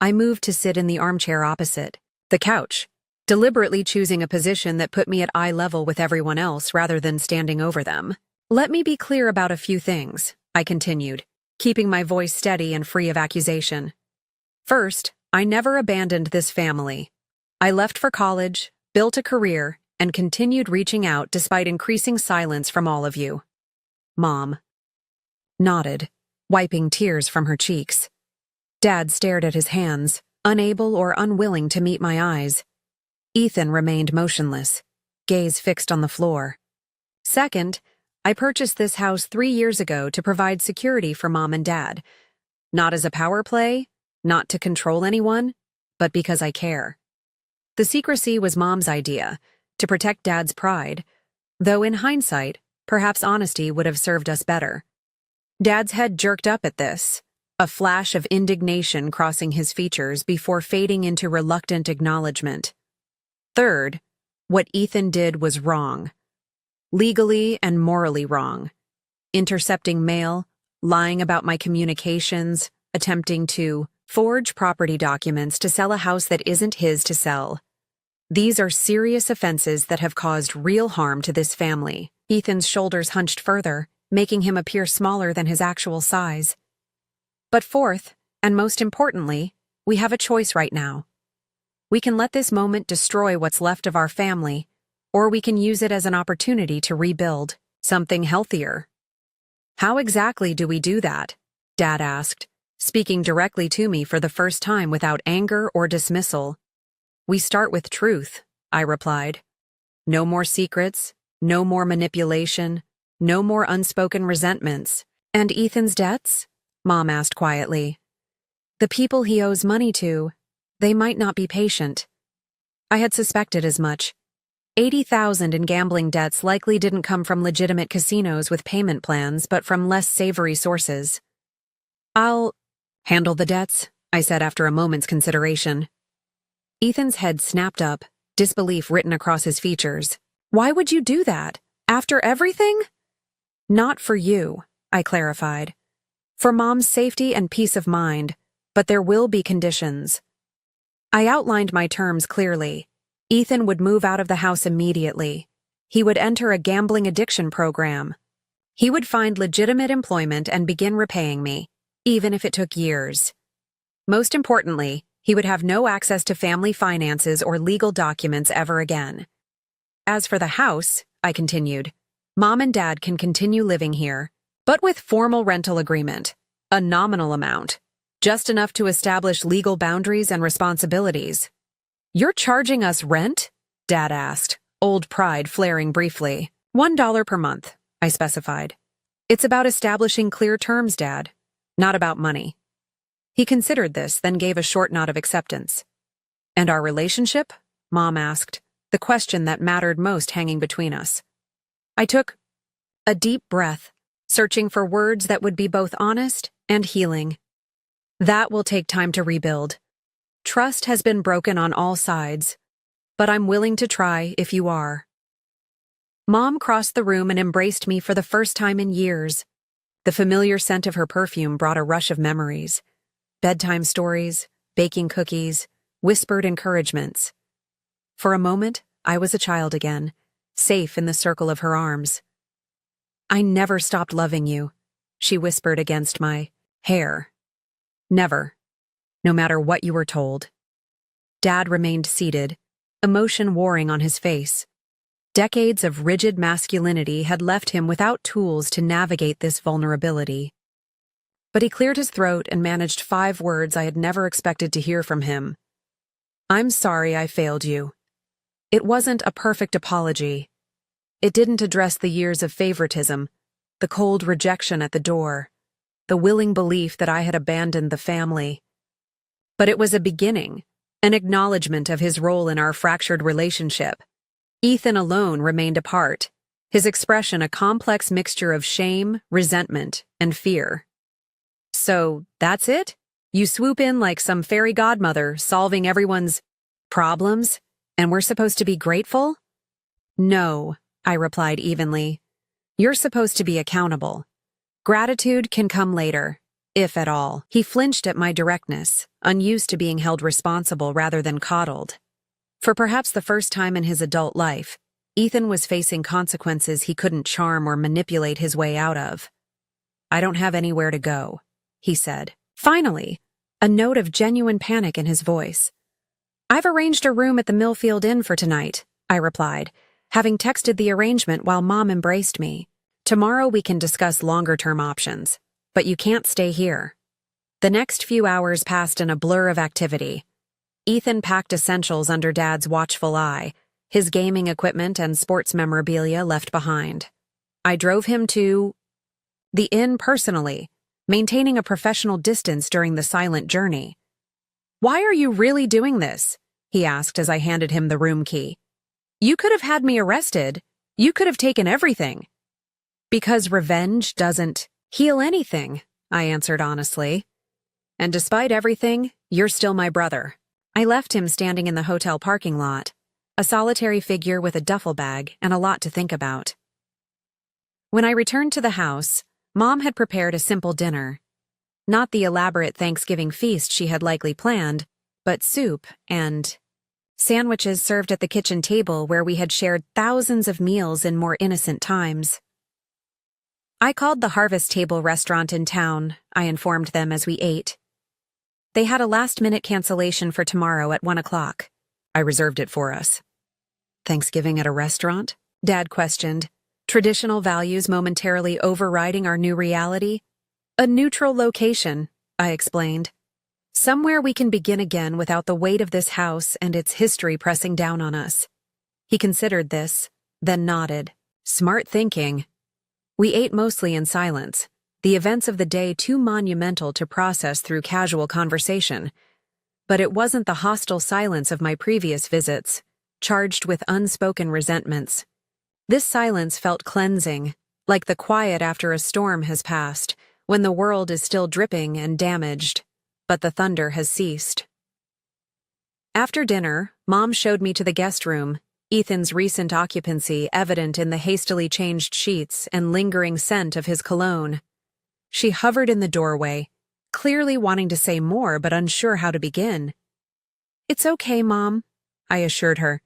I moved to sit in the armchair opposite, the couch, deliberately choosing a position that put me at eye level with everyone else rather than standing over them. Let me be clear about a few things, I continued, keeping my voice steady and free of accusation. First, I never abandoned this family. I left for college, built a career, and continued reaching out despite increasing silence from all of you. Mom nodded, wiping tears from her cheeks. Dad stared at his hands, unable or unwilling to meet my eyes. Ethan remained motionless, gaze fixed on the floor. Second, I purchased this house 3 years ago to provide security for Mom and Dad. Not as a power play, not to control anyone, but because I care. The secrecy was Mom's idea, to protect Dad's pride, though in hindsight, perhaps honesty would have served us better. Dad's head jerked up at this, a flash of indignation crossing his features before fading into reluctant acknowledgement. Third, what Ethan did was wrong. Legally and morally wrong. Intercepting mail, lying about my communications, attempting to forge property documents to sell a house that isn't his to sell. These are serious offenses that have caused real harm to this family. Ethan's shoulders hunched further, making him appear smaller than his actual size. But fourth, and most importantly, we have a choice right now. We can let this moment destroy what's left of our family, or we can use it as an opportunity to rebuild something healthier. How exactly do we do that? Dad asked, speaking directly to me for the first time without anger or dismissal. We start with truth, I replied. No more secrets, no more manipulation, no more unspoken resentments. And Ethan's debts? Mom asked quietly. The people he owes money to, they might not be patient. I had suspected as much. $80,000 in gambling debts likely didn't come from legitimate casinos with payment plans, but from less savory sources. I'll handle the debts, I said after a moment's consideration. Ethan's head snapped up, disbelief written across his features. Why would you do that? After everything? Not for you, I clarified. For Mom's safety and peace of mind, but there will be conditions. I outlined my terms clearly. Ethan would move out of the house immediately. He would enter a gambling addiction program. He would find legitimate employment and begin repaying me, even if it took years. Most importantly, he would have no access to family finances or legal documents ever again. As for the house, I continued, Mom and Dad can continue living here, but with formal rental agreement, a nominal amount, just enough to establish legal boundaries and responsibilities. "You're charging us rent?" Dad asked, old pride flaring briefly. $1 per month, I specified. "It's about establishing clear terms, Dad, not about money." He considered this, then gave a short nod of acceptance. "And our relationship?" Mom asked, the question that mattered most hanging between us. I took a deep breath, searching for words that would be both honest and healing. "That will take time to rebuild. Trust has been broken on all sides, but I'm willing to try if you are." Mom crossed the room and embraced me for the first time in years. The familiar scent of her perfume brought a rush of memories. Bedtime stories, baking cookies, whispered encouragements. For a moment, I was a child again, safe in the circle of her arms. "I never stopped loving you," she whispered against my hair. "Never. No matter what you were told." Dad remained seated, emotion warring on his face. Decades of rigid masculinity had left him without tools to navigate this vulnerability. But he cleared his throat and managed 5 words I had never expected to hear from him. "I'm sorry I failed you." It wasn't a perfect apology. It didn't address the years of favoritism, the cold rejection at the door, the willing belief that I had abandoned the family. But it was a beginning, an acknowledgement of his role in our fractured relationship. Ethan alone remained apart, his expression a complex mixture of shame, resentment, and fear. "So, that's it? You swoop in like some fairy godmother, solving everyone's problems, and we're supposed to be grateful?" "No," I replied evenly. "You're supposed to be accountable. Gratitude can come later, if at all." He flinched at my directness, unused to being held responsible rather than coddled. For perhaps the first time in his adult life, Ethan was facing consequences he couldn't charm or manipulate his way out of. "I don't have anywhere to go," he said. Finally, a note of genuine panic in his voice. "I've arranged a room at the Millfield Inn for tonight," I replied, having texted the arrangement while Mom embraced me. "Tomorrow we can discuss longer-term options, but you can't stay here." The next few hours passed in a blur of activity. Ethan packed essentials under Dad's watchful eye, his gaming equipment and sports memorabilia left behind. I drove him to the inn personally, maintaining a professional distance during the silent journey. "Why are you really doing this?" he asked as I handed him the room key. "You could have had me arrested. You could have taken everything." "Because revenge doesn't heal anything," I answered honestly. "And despite everything, you're still my brother." I left him standing in the hotel parking lot, a solitary figure with a duffel bag and a lot to think about. When I returned to the house, Mom had prepared a simple dinner. Not the elaborate Thanksgiving feast she had likely planned, but soup and sandwiches served at the kitchen table where we had shared thousands of meals in more innocent times. "I called the Harvest Table restaurant in town," I informed them as we ate. "They had a last-minute cancellation for tomorrow at 1 o'clock. I reserved it for us." "Thanksgiving at a restaurant?" Dad questioned, traditional values momentarily overriding our new reality. "A neutral location," I explained. "Somewhere we can begin again without the weight of this house and its history pressing down on us." He considered this, then nodded. Smart thinking. We ate mostly in silence, the events of the day too monumental to process through casual conversation. But it wasn't the hostile silence of my previous visits, charged with unspoken resentments. This silence felt cleansing, like the quiet after a storm has passed, when the world is still dripping and damaged, but the thunder has ceased. After dinner, Mom showed me to the guest room, Ethan's recent occupancy evident in the hastily changed sheets and lingering scent of his cologne. She hovered in the doorway, clearly wanting to say more but unsure how to begin. "It's okay, Mom," I assured her.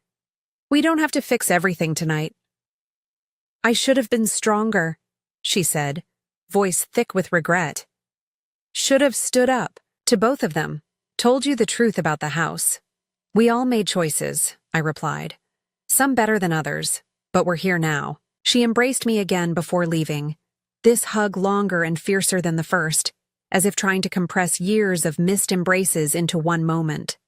"We don't have to fix everything tonight." "I should have been stronger," she said, voice thick with regret. "Should have stood up to both of them, told you the truth about the house." "We all made choices," I replied. "Some better than others, but we're here now." She embraced me again before leaving, this hug longer and fiercer than the first, as if trying to compress years of missed embraces into one moment.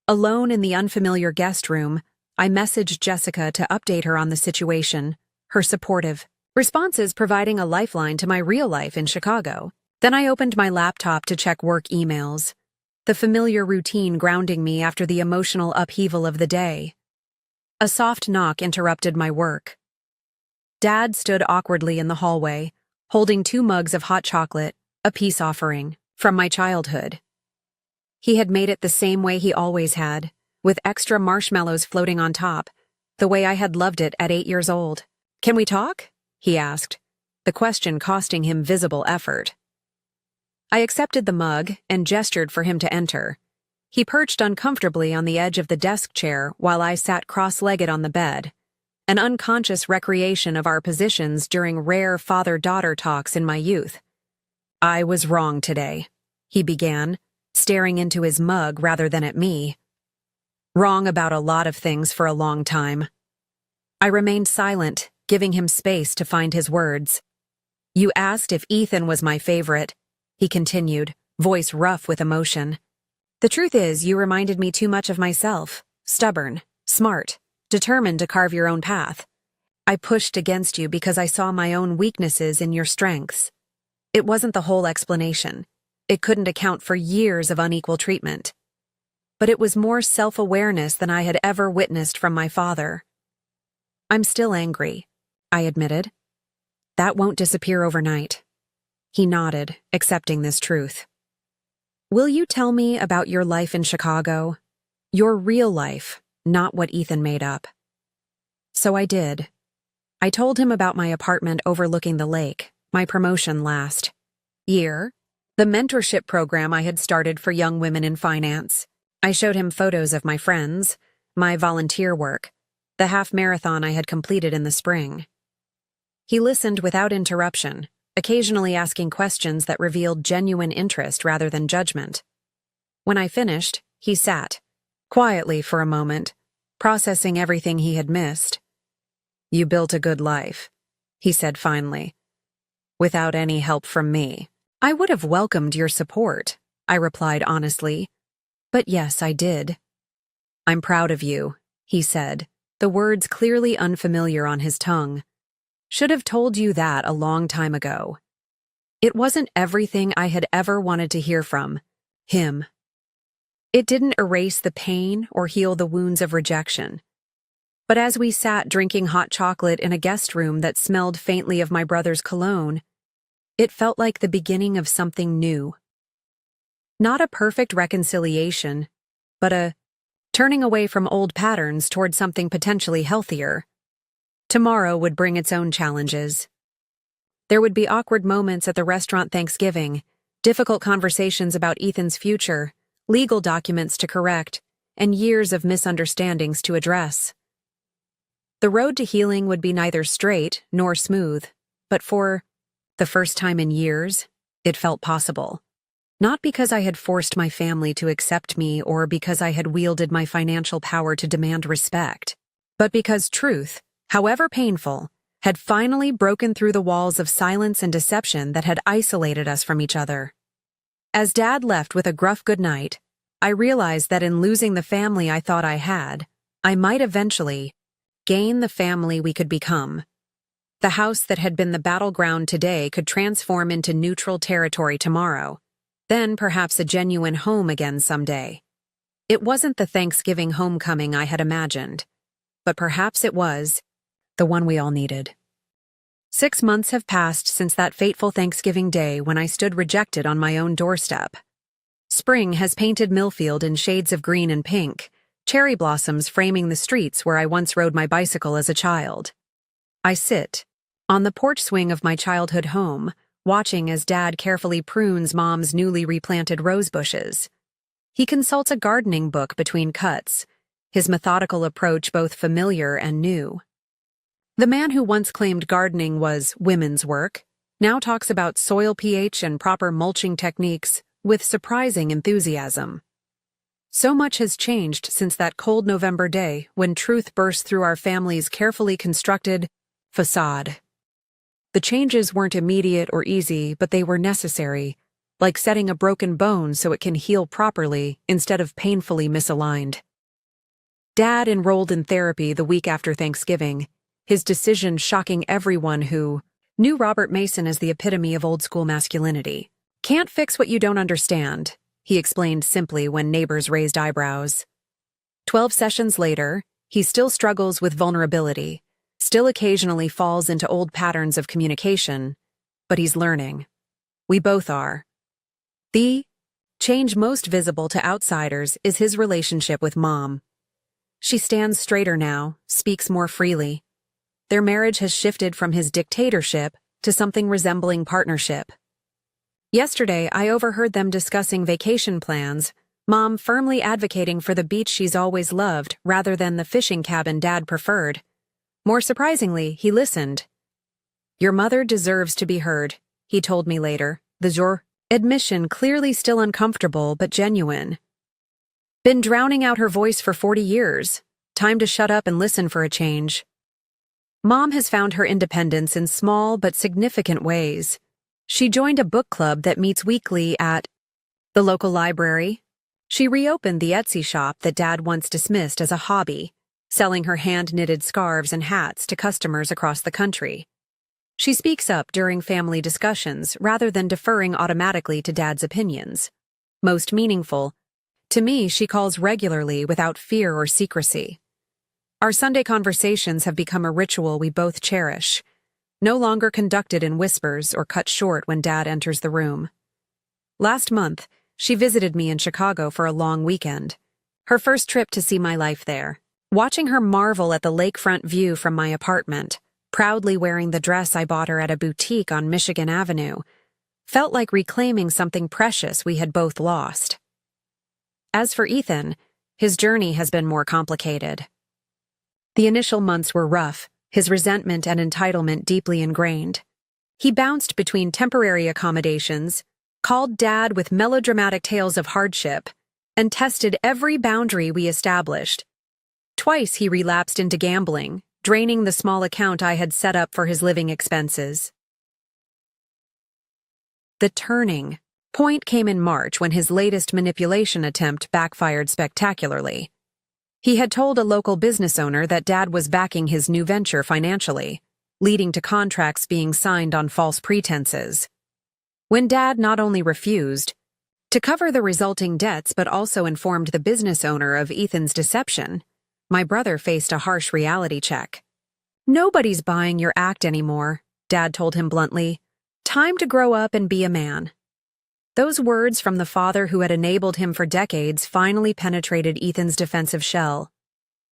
Alone in the unfamiliar guest room, I messaged Jessica to update her on the situation, her supportive responses providing a lifeline to my real life in Chicago. Then I opened my laptop to check work emails, the familiar routine grounding me after the emotional upheaval of the day. A soft knock interrupted my work. Dad stood awkwardly in the hallway, holding 2 mugs of hot chocolate, a peace offering from my childhood. He had made it the same way he always had, with extra marshmallows floating on top, the way I had loved it at 8 years old. "Can we talk?" he asked, the question costing him visible effort. I accepted the mug and gestured for him to enter. He perched uncomfortably on the edge of the desk chair while I sat cross-legged on the bed, an unconscious recreation of our positions during rare father-daughter talks in my youth. "I was wrong today," he began, staring into his mug rather than at me. "Wrong about a lot of things for a long time." I remained silent, giving him space to find his words. "You asked if Ethan was my favorite," he continued, voice rough with emotion. "The truth is, you reminded me too much of myself, stubborn, smart, determined to carve your own path. I pushed against you because I saw my own weaknesses in your strengths. It wasn't the whole explanation. It couldn't account for years of unequal treatment. But it was more self-awareness than I had ever witnessed from my father." "I'm still angry," I admitted. "That won't disappear overnight." He nodded, accepting this truth. "Will you tell me about your life in Chicago? Your real life, not what Ethan made up." So I did. I told him about my apartment overlooking the lake, my promotion last year, the mentorship program I had started for young women in finance. I showed him photos of my friends, my volunteer work, the half marathon I had completed in the spring. He listened without interruption, occasionally asking questions that revealed genuine interest rather than judgment. When I finished, he sat, quietly for a moment, processing everything he had missed. "You built a good life," he said finally. "Without any help from me." "I would have welcomed your support," I replied honestly. "But yes, I did." "I'm proud of you," he said, the words clearly unfamiliar on his tongue. "Should have told you that a long time ago." It wasn't everything I had ever wanted to hear from him. It didn't erase the pain or heal the wounds of rejection. But as we sat drinking hot chocolate in a guest room that smelled faintly of my brother's cologne, it felt like the beginning of something new. Not a perfect reconciliation, but a turning away from old patterns toward something potentially healthier. Tomorrow would bring its own challenges. There would be awkward moments at the restaurant Thanksgiving, difficult conversations about Ethan's future, legal documents to correct, and years of misunderstandings to address. The road to healing would be neither straight nor smooth, but for the first time in years, it felt possible. Not because I had forced my family to accept me or because I had wielded my financial power to demand respect, but because truth, however painful, had finally broken through the walls of silence and deception that had isolated us from each other. As Dad left with a gruff goodnight, I realized that in losing the family I thought I had, I might eventually gain the family we could become. The house that had been the battleground today could transform into neutral territory tomorrow, then perhaps a genuine home again someday. It wasn't the Thanksgiving homecoming I had imagined, but perhaps it was the one we all needed. 6 months have passed since that fateful Thanksgiving day when I stood rejected on my own doorstep. Spring has painted Millfield in shades of green and pink, cherry blossoms framing the streets where I once rode my bicycle as a child. I sit on the porch swing of my childhood home, watching as Dad carefully prunes Mom's newly replanted rose bushes. He consults a gardening book between cuts, his methodical approach both familiar and new. The man who once claimed gardening was women's work now talks about soil pH and proper mulching techniques with surprising enthusiasm. So much has changed since that cold November day when truth burst through our family's carefully constructed facade. The changes weren't immediate or easy, but they were necessary. like setting a broken bone so it can heal properly instead of painfully misaligned. Dad enrolled in therapy the week after Thanksgiving, his decision shocking everyone who knew Robert Mason as the epitome of old-school masculinity. "Can't fix what you don't understand," he explained simply when neighbors raised eyebrows. 12 sessions later, he still struggles with vulnerability, still occasionally falls into old patterns of communication, but he's learning. We both are. The change most visible to outsiders is his relationship with Mom. She stands straighter now, speaks more freely. Their marriage has shifted from his dictatorship to something resembling partnership. Yesterday, I overheard them discussing vacation plans, Mom firmly advocating for the beach she's always loved rather than the fishing cabin Dad preferred. More surprisingly, he listened. "Your mother deserves to be heard," he told me later, the admission clearly still uncomfortable but genuine. "Been drowning out her voice for 40 years. Time to shut up and listen for a change." Mom has found her independence in small but significant ways. She joined a book club that meets weekly at the local library. She reopened the Etsy shop that Dad once dismissed as a hobby, selling her hand-knitted scarves and hats to customers across the country. She speaks up during family discussions rather than deferring automatically to Dad's opinions. Most meaningful, to me, she calls regularly without fear or secrecy. Our Sunday conversations have become a ritual we both cherish, no longer conducted in whispers or cut short when Dad enters the room. Last month, she visited me in Chicago for a long weekend, her first trip to see my life there. Watching her marvel at the lakefront view from my apartment, proudly wearing the dress I bought her at a boutique on Michigan Avenue, felt like reclaiming something precious we had both lost. As for Ethan, his journey has been more complicated. The initial months were rough, his resentment and entitlement deeply ingrained. He bounced between temporary accommodations, called Dad with melodramatic tales of hardship, and tested every boundary we established. Twice he relapsed into gambling, draining the small account I had set up for his living expenses. The turning point came in March when his latest manipulation attempt backfired spectacularly. He had told a local business owner that Dad was backing his new venture financially, leading to contracts being signed on false pretenses. When Dad not only refused to cover the resulting debts but also informed the business owner of Ethan's deception, my brother faced a harsh reality check. "Nobody's buying your act anymore," Dad told him bluntly. "Time to grow up and be a man." Those words from the father who had enabled him for decades finally penetrated Ethan's defensive shell.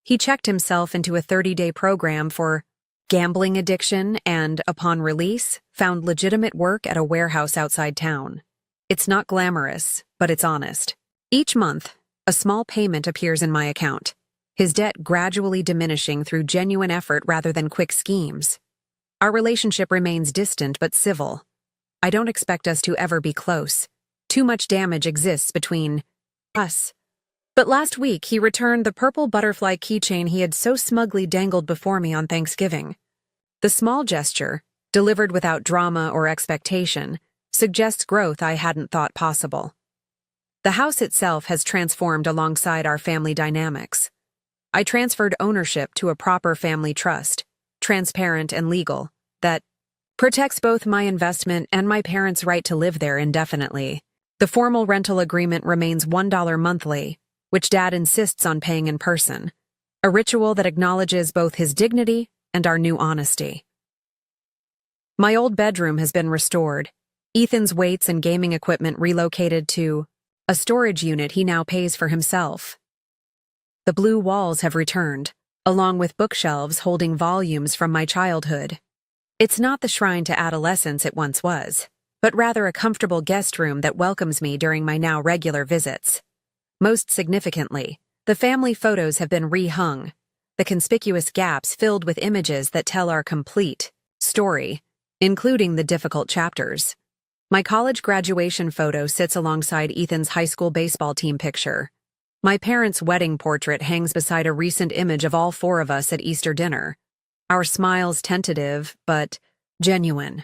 He checked himself into a 30-day program for gambling addiction and, upon release, found legitimate work at a warehouse outside town. It's not glamorous, but it's honest. Each month, a small payment appears in my account, his debt gradually diminishing through genuine effort rather than quick schemes. Our relationship remains distant but civil. I don't expect us to ever be close. Too much damage exists between us. But last week, he returned the purple butterfly keychain he had so smugly dangled before me on Thanksgiving. The small gesture, delivered without drama or expectation, suggests growth I hadn't thought possible. The house itself has transformed alongside our family dynamics. I transferred ownership to a proper family trust, transparent and legal, that protects both my investment and my parents' right to live there indefinitely. The formal rental agreement remains $1 monthly, which Dad insists on paying in person, a ritual that acknowledges both his dignity and our new honesty. My old bedroom has been restored, Ethan's weights and gaming equipment relocated to a storage unit he now pays for himself. The blue walls have returned, along with bookshelves holding volumes from my childhood. It's not the shrine to adolescence it once was, but rather a comfortable guest room that welcomes me during my now regular visits. Most significantly, the family photos have been rehung, the conspicuous gaps filled with images that tell our complete story, including the difficult chapters. My college graduation photo sits alongside Ethan's high school baseball team picture. My parents' wedding portrait hangs beside a recent image of all four of us at Easter dinner, our smiles tentative but genuine.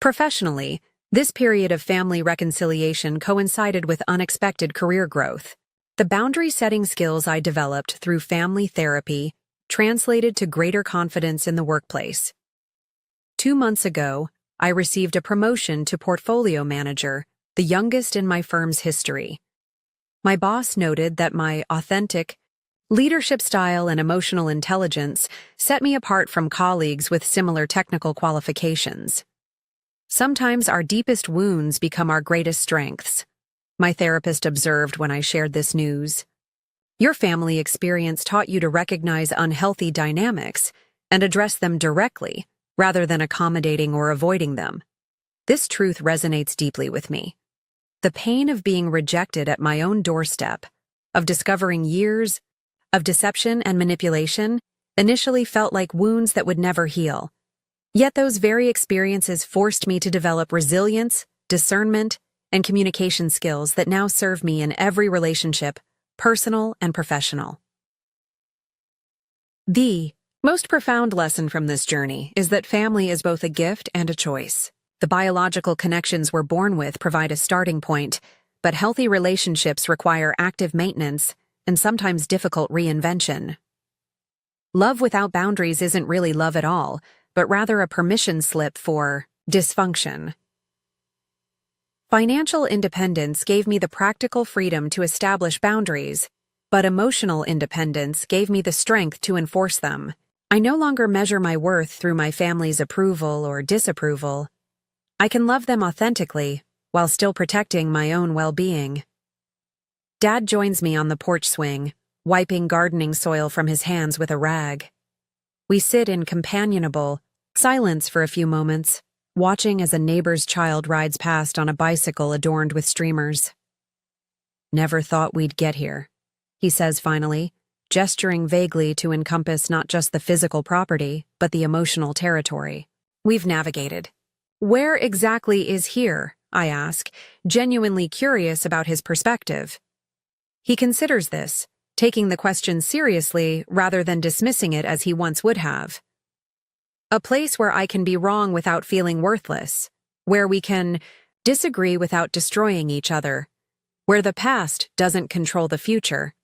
Professionally, This period of family reconciliation coincided with unexpected career growth. The boundary-setting skills I developed through family therapy translated to greater confidence in the workplace. 2 months ago, I received a promotion to portfolio manager, the youngest in my firm's history. My boss noted that my authentic leadership style and emotional intelligence set me apart from colleagues with similar technical qualifications. Sometimes our deepest wounds become our greatest strengths, my therapist observed when I shared this news. Your family experience taught you to recognize unhealthy dynamics and address them directly, rather than accommodating or avoiding them. This truth resonates deeply with me. The pain of being rejected at my own doorstep, of discovering years of deception and manipulation, initially felt like wounds that would never heal. Yet those very experiences forced me to develop resilience, discernment, and communication skills that now serve me in every relationship, personal and professional. The most profound lesson from this journey is that family is both a gift and a choice. The biological connections we're born with provide a starting point, but healthy relationships require active maintenance and sometimes difficult reinvention. Love without boundaries isn't really love at all, but rather a permission slip for dysfunction. Financial independence gave me the practical freedom to establish boundaries, but emotional independence gave me the strength to enforce them. I no longer measure my worth through my family's approval or disapproval. I can love them authentically while still protecting my own well-being. Dad joins me on the porch swing, wiping gardening soil from his hands with a rag. We sit in companionable silence for a few moments, watching as a neighbor's child rides past on a bicycle adorned with streamers. "Never thought we'd get here," he says finally, gesturing vaguely to encompass not just the physical property, but the emotional territory we've navigated. "Where exactly is here?" I ask, genuinely curious about his perspective. He considers this, taking the question seriously rather than dismissing it as he once would have. "A place where I can be wrong without feeling worthless, where we can disagree without destroying each other, where the past doesn't control the future."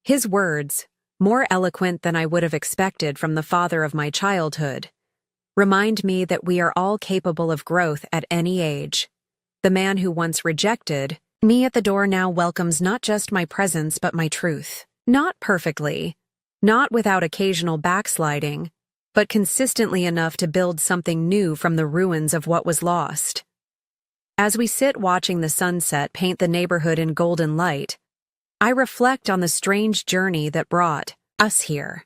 His words, more eloquent than I would have expected from the father of my childhood, remind me that we are all capable of growth at any age. The man who once rejected me at the door now welcomes not just my presence but my truth. Not perfectly, not without occasional backsliding, but consistently enough to build something new from the ruins of what was lost. As we sit watching the sunset paint the neighborhood in golden light, I reflect on the strange journey that brought us here.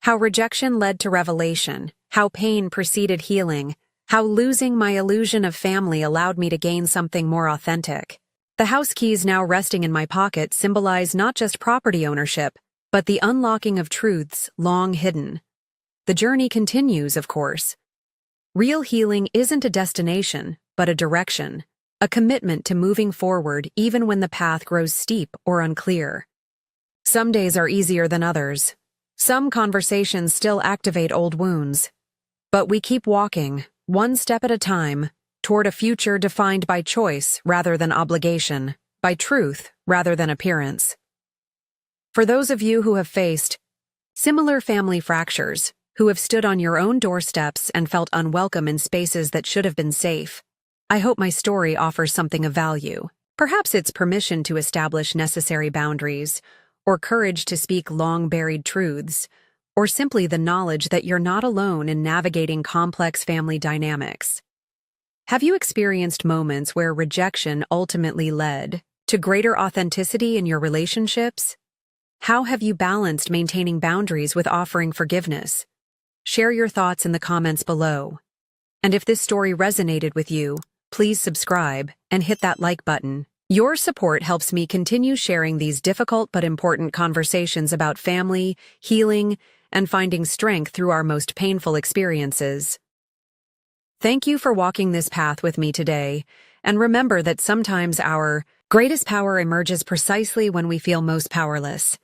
How rejection led to revelation, how pain preceded healing, how losing my illusion of family allowed me to gain something more authentic. The house keys now resting in my pocket symbolize not just property ownership, but the unlocking of truths long hidden. The journey continues, of course. Real healing isn't a destination, but a direction, a commitment to moving forward even when the path grows steep or unclear. Some days are easier than others. Some conversations still activate old wounds. But we keep walking, one step at a time, toward a future defined by choice rather than obligation, by truth rather than appearance. For those of you who have faced similar family fractures, who have stood on your own doorsteps and felt unwelcome in spaces that should have been safe, I hope my story offers something of value. Perhaps it's permission to establish necessary boundaries, or courage to speak long-buried truths, or simply the knowledge that you're not alone in navigating complex family dynamics. Have you experienced moments where rejection ultimately led to greater authenticity in your relationships? How have you balanced maintaining boundaries with offering forgiveness? Share your thoughts in the comments below. And if this story resonated with you, please subscribe and hit that like button. Your support helps me continue sharing these difficult but important conversations about family, healing, and finding strength through our most painful experiences. Thank you for walking this path with me today, and remember that sometimes our greatest power emerges precisely when we feel most powerless.